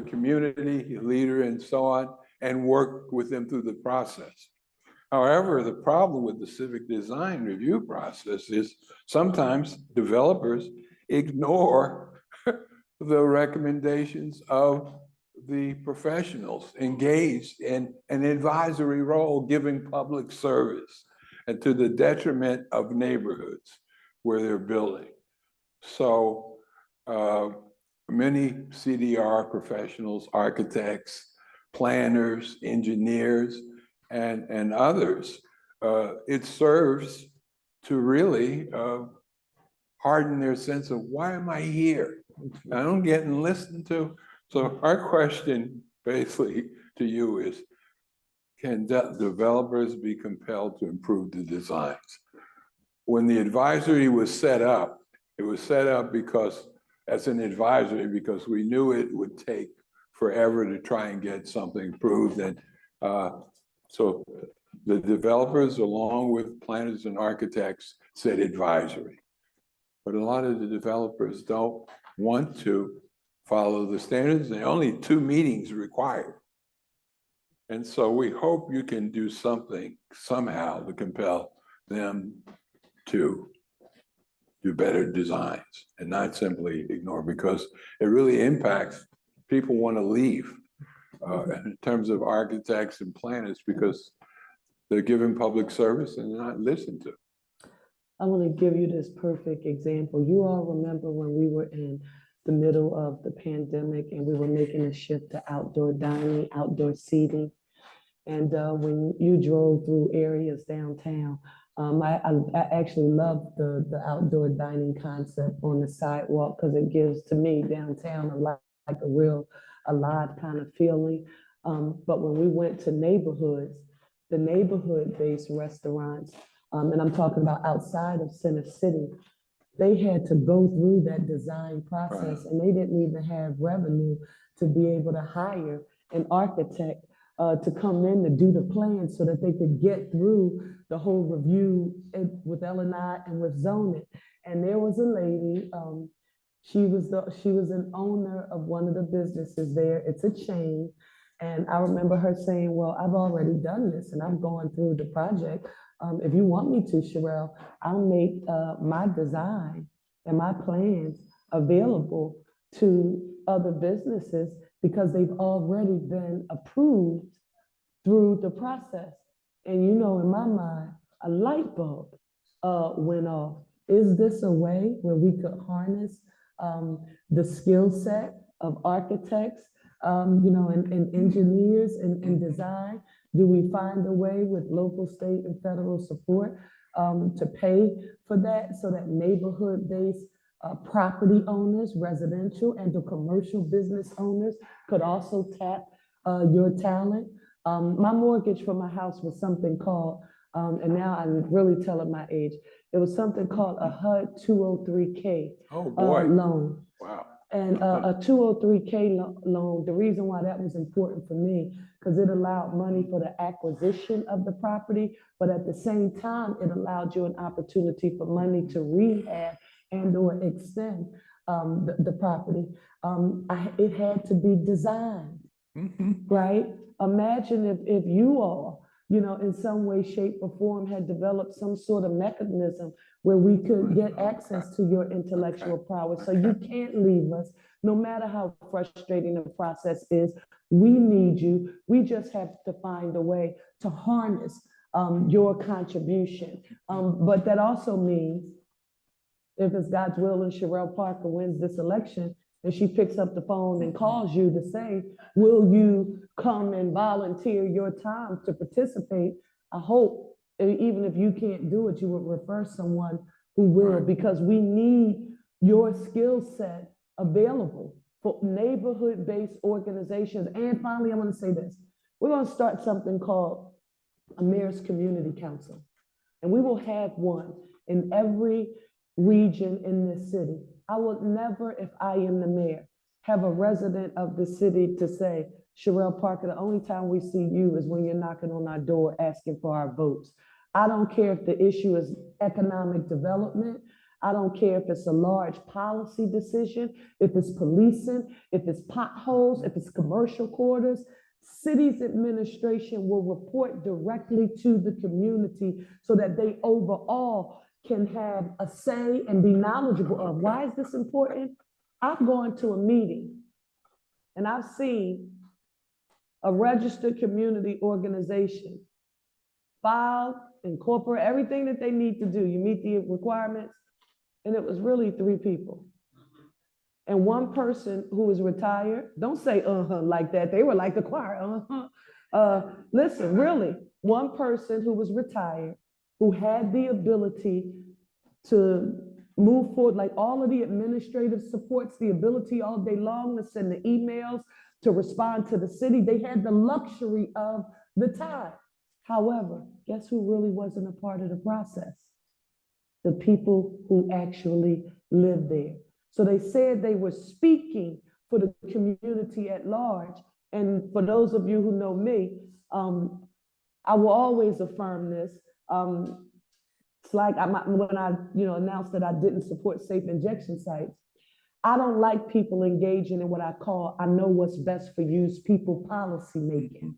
community leader and so on, and work with them through the process. However, the problem with the civic design review process is sometimes developers ignore the recommendations of the professionals engaged in an advisory role giving public service, and to the detriment of neighborhoods where they're building. So many CDR professionals, architects, planners, engineers, and others, it serves to really harden their sense of, why am I here? I don't get listened to. So our question basically to you is, can developers be compelled to improve the designs? When the advisory was set up, it was set up because, as an advisory, because we knew it would take forever to try and get something approved. And so the developers, along with planners and architects, said advisory. But a lot of the developers don't want to follow the standards. There are only 2 meetings required. And so we hope you can do something somehow to compel them to do better designs and not simply ignore, because it really impacts, people want to leave in terms of architects and planners, because they're given public service and they're not listened to. I want to give you this perfect example. You all remember when we were in the middle of the pandemic and we were making a shift to outdoor dining, outdoor seating. And when you drove through areas downtown, I actually love the outdoor dining concept on the sidewalk, because it gives, to me, downtown like a real alive kind of feeling. But when we went to neighborhoods, the neighborhood-based restaurants, and I'm talking about outside of Center City, they had to go through that design process, and they didn't even have revenue to be able to hire an architect to come in to do the plan so that they could get through the whole review with L&I and with zoning. And there was a lady, she was an owner of one of the businesses there. It's a chain. And I remember her saying, well, I've already done this and I've gone through the project. If you want me to, Cherelle, I'll make my design and my plans available to other businesses, because they've already been approved through the process. And you know, in my mind, a light bulb went off. Is this a way where we could harness the skill set of architects, and engineers and design? Do we find a way with local, state, and federal support to pay for that, so that neighborhood-based property owners, residential and the commercial business owners, could also tap your talent? My mortgage for my house was something called, and now I'm really telling my age, it was something called a HUD 203K loan. Wow. And a 203K loan, the reason why that was important for me, because it allowed money for the acquisition of the property, but at the same time, it allowed you an opportunity for money to rehab and or extend the property. It had to be designed, right? Imagine if you all, in some way, shape, or form had developed some sort of mechanism where we could get access to your intellectual prowess. So you can't leave us. No matter how frustrating the process is, we need you. We just have to find a way to harness your contribution. But that also means if it's God's will and Cherelle Parker wins this election, and she picks up the phone and calls you to say, will you come and volunteer your time to participate? I hope, even if you can't do it, you would refer someone who will, because we need your skill set available for neighborhood-based organizations. And finally, I want to say this. We're going to start something called a Mayor's Community Council. And we will have one in every region in this city. I will never, if I am the mayor, have a resident of the city to say, Cherelle Parker, the only time we see you is when you're knocking on our door asking for our votes. I don't care if the issue is economic development. I don't care if it's a large policy decision, if it's policing, if it's potholes, if it's commercial quarters. City's administration will report directly to the community so that they overall can have a say and be knowledgeable of. Why is this important? I've gone to a meeting and I've seen a registered community organization file, incorporate everything that they need to do. You meet the requirements, and it was really 3 people. And one person who was retired, don't say like that. They were like the choir, listen, really, one person who was retired, who had the ability to move forward, like all of the administrative supports, the ability all day long to send the emails, to respond to the city. They had the luxury of the time. However, guess who really wasn't a part of the process? The people who actually lived there. So they said they were speaking for the community at large. And for those of you who know me, I will always affirm this. It's like when I announced that I didn't support safe injection sites, I don't like people engaging in what I call, I know what's best for you's people policy making.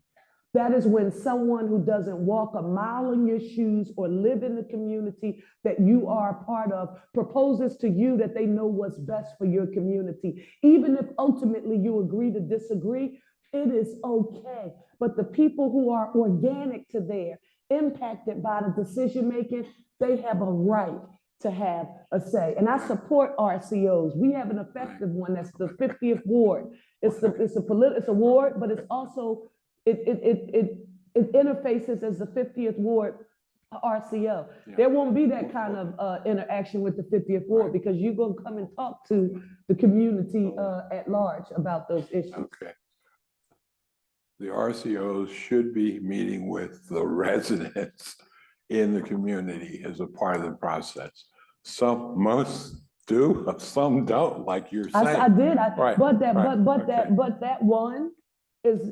That is when someone who doesn't walk a mile in your shoes or live in the community that you are a part of proposes to you that they know what's best for your community. Even if ultimately you agree to disagree, it is okay. But the people who are organic to there, impacted by the decision making, they have a right to have a say. And I support RCOs. We have an effective one. That's the 50th ward. It's a ward, but it's also it interfaces as the 50th ward RCO. Yeah. There won't be that kind of interaction with the 50th ward because you're gonna come and talk to the community at large about those issues. Okay. The RCOs should be meeting with the residents in the community as a part of the process. Most do, some don't, like you're saying. I did, but that one is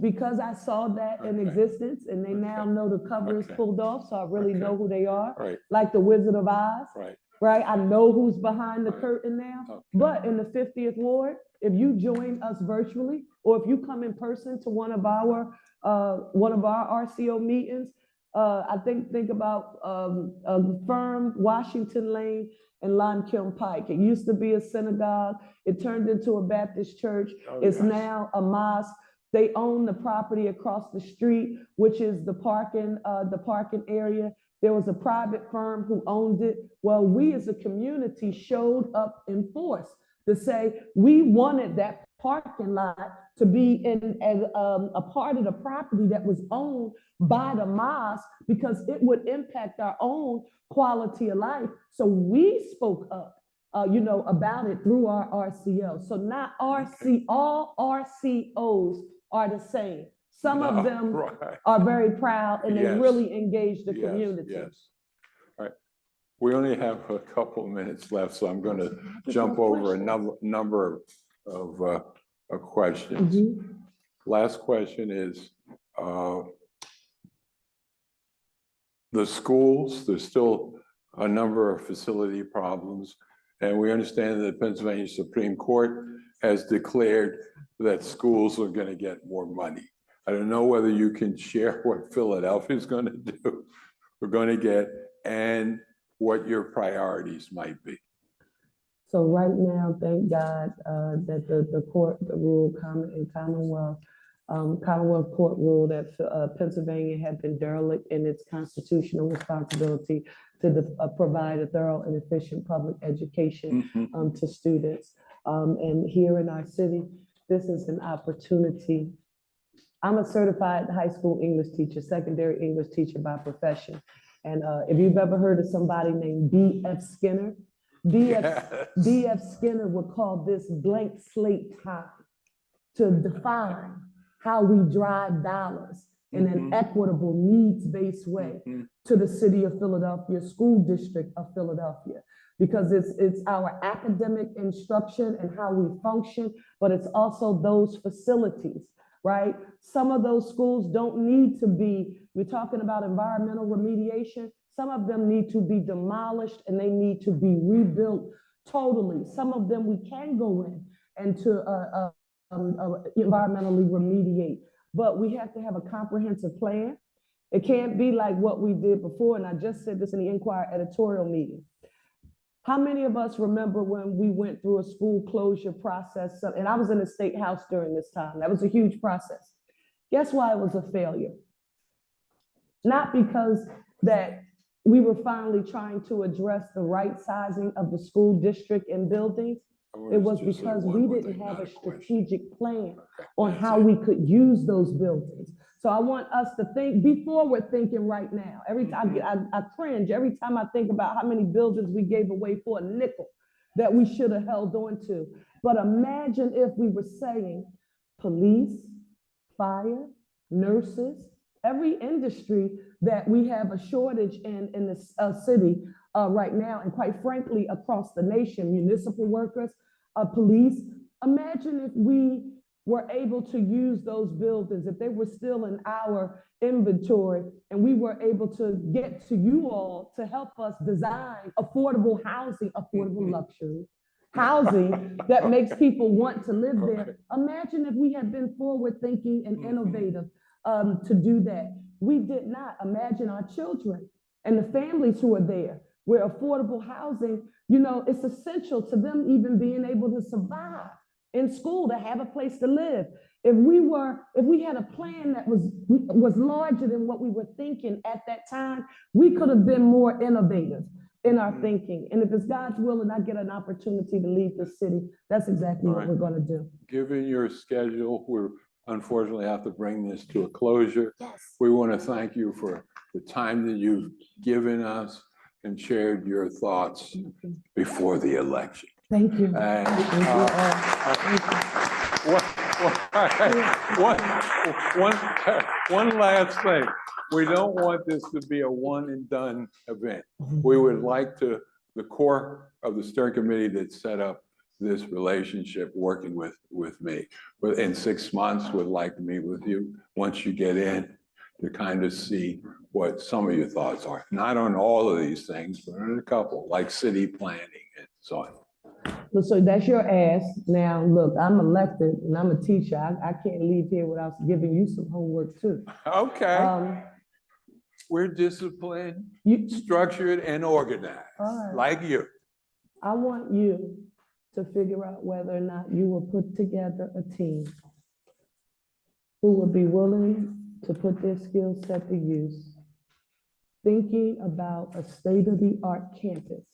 because I saw that in existence, and they now know the cover is pulled off, so I really know who they are. Like the Wizard of Oz. Right. I know who's behind the curtain now. But in the 50th ward, if you join us virtually, or if you come in person to one of our RCO meetings, I think about Firm, Washington Lane, and Limekiln Pike. It used to be a synagogue. It turned into a Baptist church. It's now a mosque. They own the property across the street, which is the parking area. There was a private firm who owned it. Well, we as a community showed up in force to say we wanted that parking lot to be a part of the property that was owned by the mosque because it would impact our own quality of life. So we spoke up, about it through our RCO. So not all RCOs are the same. Some of them are very proud and they really engage the community. Yes. All right. We only have a couple of minutes left, so I'm going to jump over a number of questions. Last question is, the schools, there's still a number of facility problems, and we understand that the Pennsylvania Supreme Court has declared that schools are going to get more money. I don't know whether you can share what Philadelphia is going to do, we're going to get, and what your priorities might be. So right now, thank God that the court, the rule in Commonwealth Court ruled that Pennsylvania had been derelict in its constitutional responsibility to provide a thorough and efficient public education to students. And here in our city, this is an opportunity. I'm a certified high school English teacher, secondary English teacher by profession. And if you've ever heard of somebody named B.F. Skinner, B.F. Skinner would call this blank slate time to define how we drive dollars in an equitable, needs-based way to the city of Philadelphia, school district of Philadelphia, because it's our academic instruction and how we function, but it's also those facilities, right? Some of those schools don't need to be, we're talking about environmental remediation, some of them need to be demolished and they need to be rebuilt totally. Some of them we can go in and to environmentally remediate, but we have to have a comprehensive plan. It can't be like what we did before, and I just said this in the Inquirer editorial meeting. How many of us remember when we went through a school closure process? And I was in the State House during this time. That was a huge process. Guess why it was a failure? Not because that we were finally trying to address the right sizing of the school district and buildings. It was because we didn't have a strategic plan on how we could use those buildings. So I want us to think, be forward thinking right now. Every time I cringe every time I think about how many buildings we gave away for a nickel that we should have held on to. But imagine if we were saying police, fire, nurses, every industry that we have a shortage in this city right now, and quite frankly, across the nation, municipal workers, police. Imagine if we were able to use those buildings, if they were still in our inventory, and we were able to get to you all to help us design affordable housing, affordable luxury housing that makes people want to live there. Imagine if we had been forward thinking and innovative to do that. We did not. Imagine our children and the families who are there, where affordable housing, you know, it's essential to them even being able to survive in school, to have a place to live. If we had a plan that was larger than what we were thinking at that time, we could have been more innovative in our thinking. And if it's God's will and I get an opportunity to leave the city, that's exactly what we're going to do. Given your schedule, we're unfortunately have to bring this to a closure. Yes. We want to thank you for the time that you've given us and shared your thoughts before the election. Thank you. And one last thing. We don't want this to be a one and done event. We would like to, the core of the steering committee that set up this relationship working with me, but in 6 months would like to meet with you once you get in to kind of see what some of your thoughts are. Not on all of these things, but on a couple, like city planning and so on. Well, so that's your ask. Now, look, I'm elected and I'm a teacher. I can't leave here without giving you some homework too. Okay. We're disciplined, structured, and organized, like you. I want you to figure out whether or not you will put together a team who will be willing to put their skill set to use, thinking about a state-of-the-art campus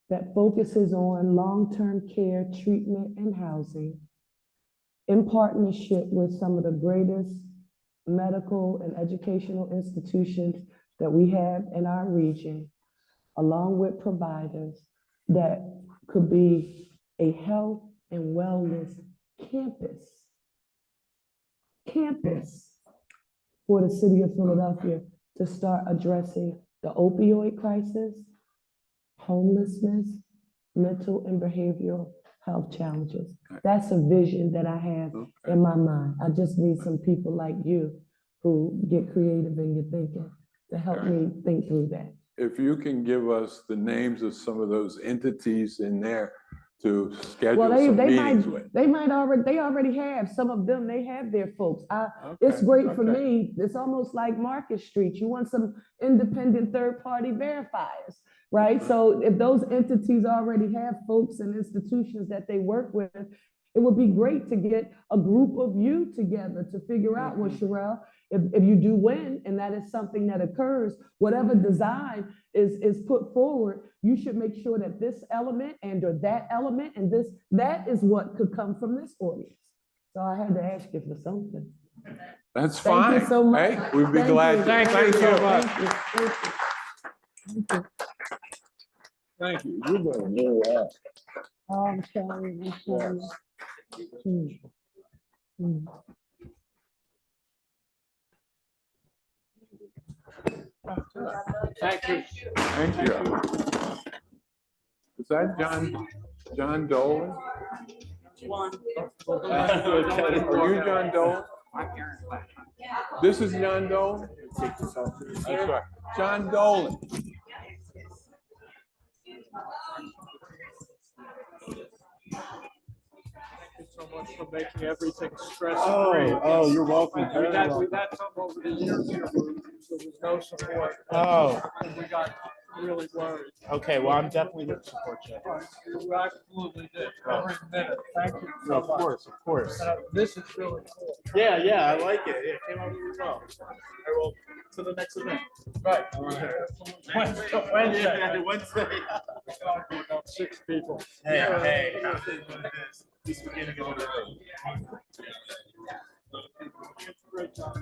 that focuses on long-term care, treatment, and housing in partnership with some of the greatest medical and educational institutions that we have in our region, along with providers that could be a health and wellness campus for the city of Philadelphia to start addressing the opioid crisis, homelessness, mental and behavioral health challenges. That's a vision that I have in my mind. I just need some people like you who get creative in your thinking to help me think through that. If you can give us the names of some of those entities in there to schedule some meetings with. They already have, some of them, they have their folks. It's great for me. It's almost like Market Street. You want some independent third-party verifiers, right? So if those entities already have folks and institutions that they work with, it would be great to get a group of you together to figure out, well, Cherelle, if you do win, and that is something that occurs, whatever design is put forward, you should make sure that this element and or that element and this, that is what could come from this audience. So I had to ask you for something. That's Thank fine. you so much. Hey, we'd be Thank glad. you. Thank you so much. Thank you. Thank you. Thank you. You're doing very well. Oh, I'm sorry. I'm sorry. Mm. Mm. Thank you. Thank you. Is that John Dolan? Are you John Dolan? This is John Dolan? That's right. John Dolan. Thank you so much for making everything stress-free. Oh, you're welcome. We've had some over the years here where there was no support. Oh, And we got really worried. okay. Well, I'm definitely here to support you. You absolutely did, every minute. Thank you so Of much. course, of course. This is really cool. Yeah, I like it. It came out really well. All right, well, to the next event. Right. Wednesday. Wednesday. About 6 people. Hey, it is what it is. At least we're getting it. Great job.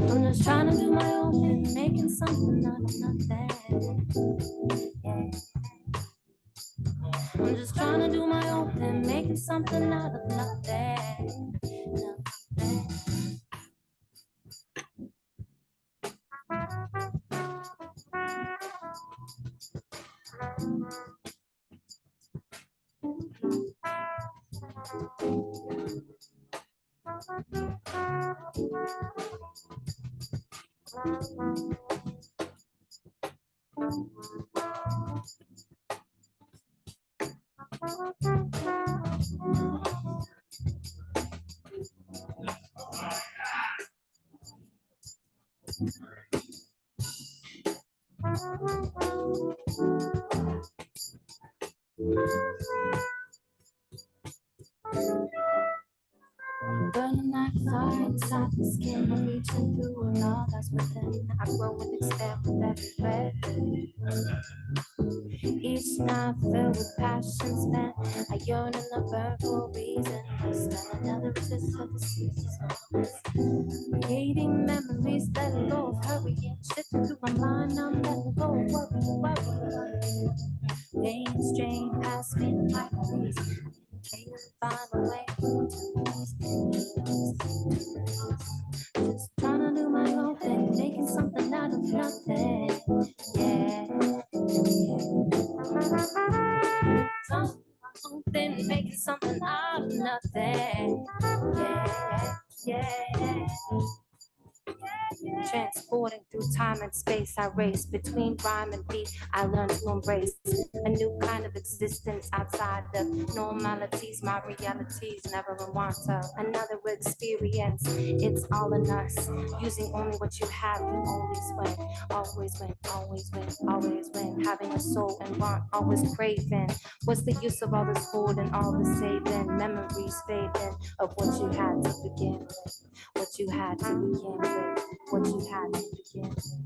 I'm just trying to do my own thing, making something out of nothing. Yeah. I'm just trying to do my own thing, making something out of nothing. Nothing. Burning like fire inside the skin, reaching through and all that's within. I grow and expand with every breath. Each night filled with passion spent. I yearn and I burn for a reason. I spend another resist of the season. Creating memories, letting go of hurrying. Shifting through my mind, I'm letting go of worry. Pain, strain, past me, my please. Can't find a way to just trying to do my own thing, making something out of nothing. Yeah. Something, making something out of nothing. Yeah, yeah, yeah. Transporting through time time and space I race between rhyme and beat. I learned to embrace a new kind of existence outside of normalities. My realities never want another experience. It's all in us. Using only what you have, you always win. Always win, always win, always win. Having a soul and want, always craving. What's the use of all this food and all the saving? Memories fading of what you had to begin with. What you had to begin with. What you had to begin with.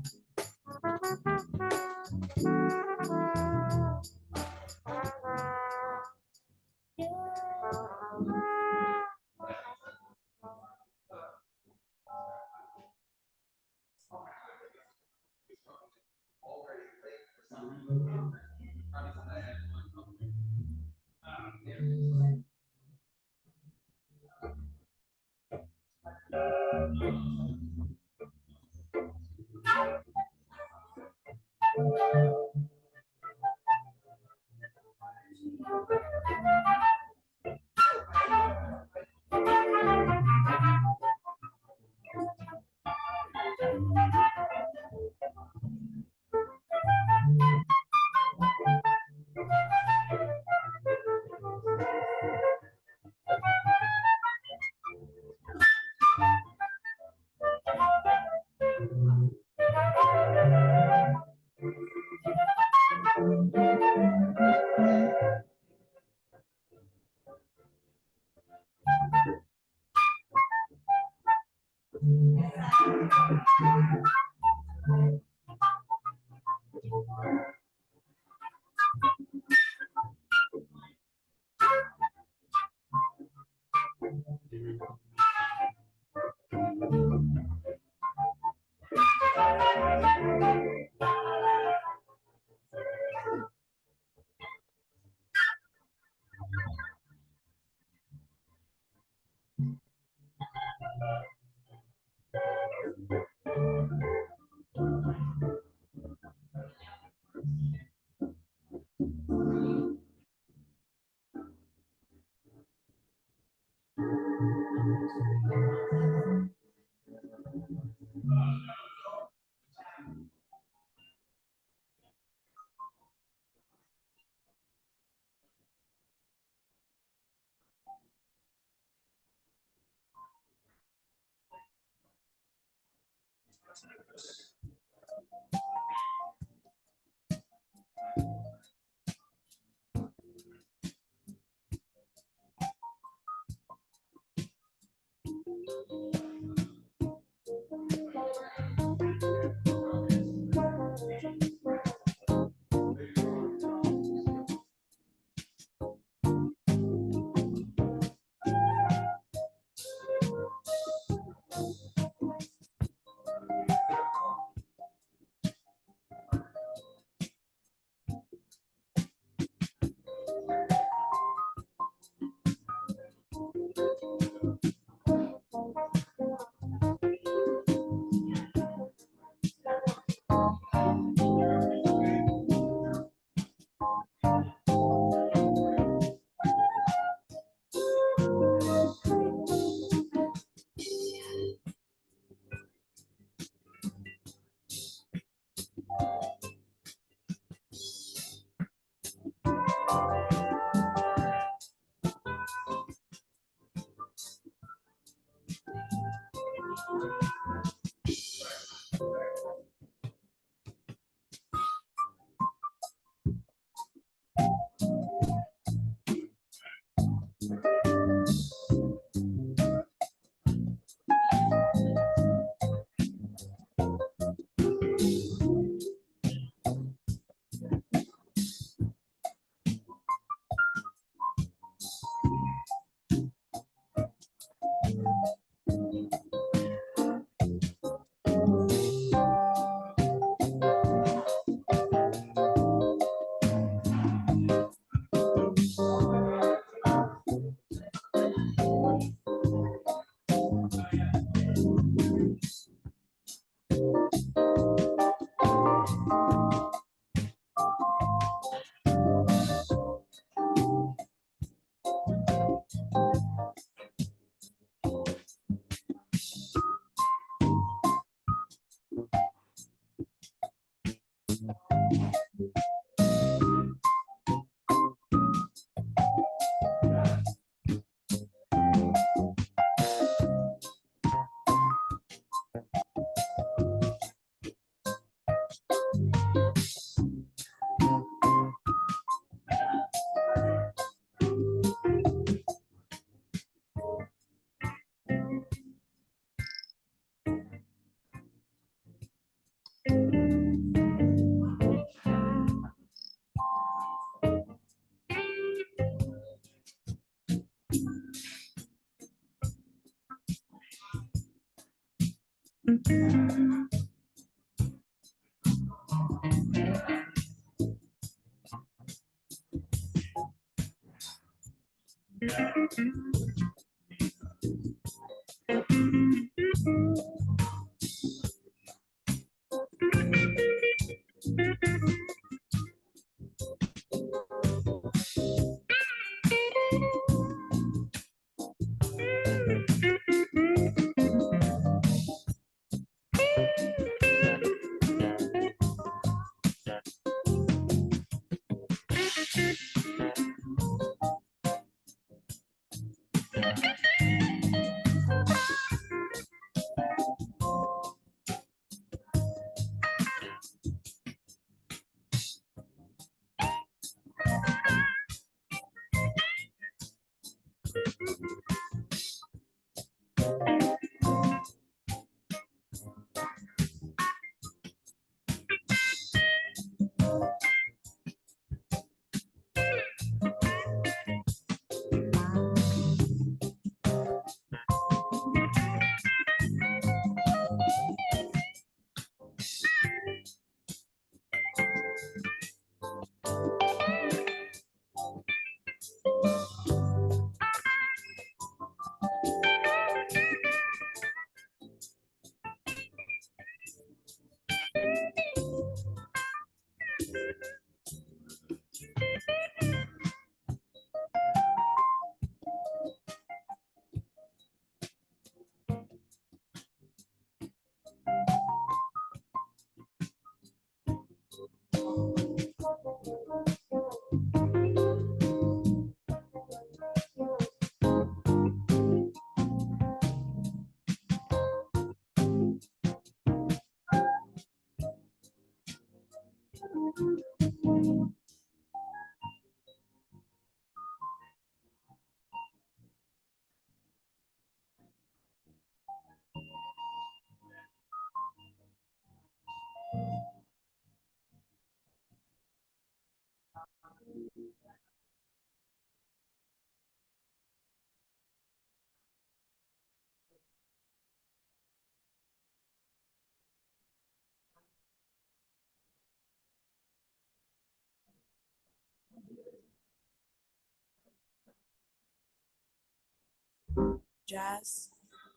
Jazz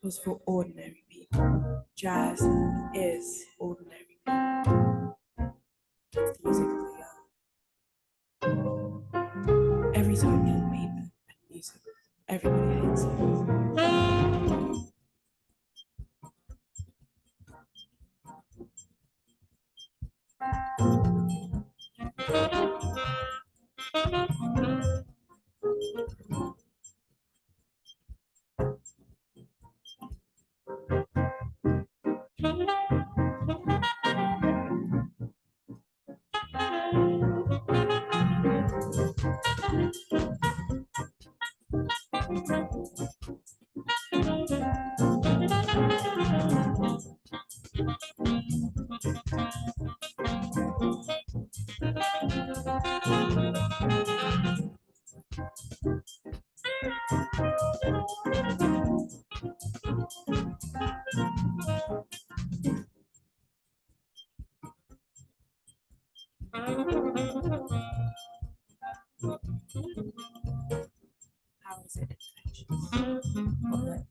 was for ordinary people. Jazz is ordinary people. It's the music of the young. Every time young people and music, everybody hates it. How is it infectious? What let me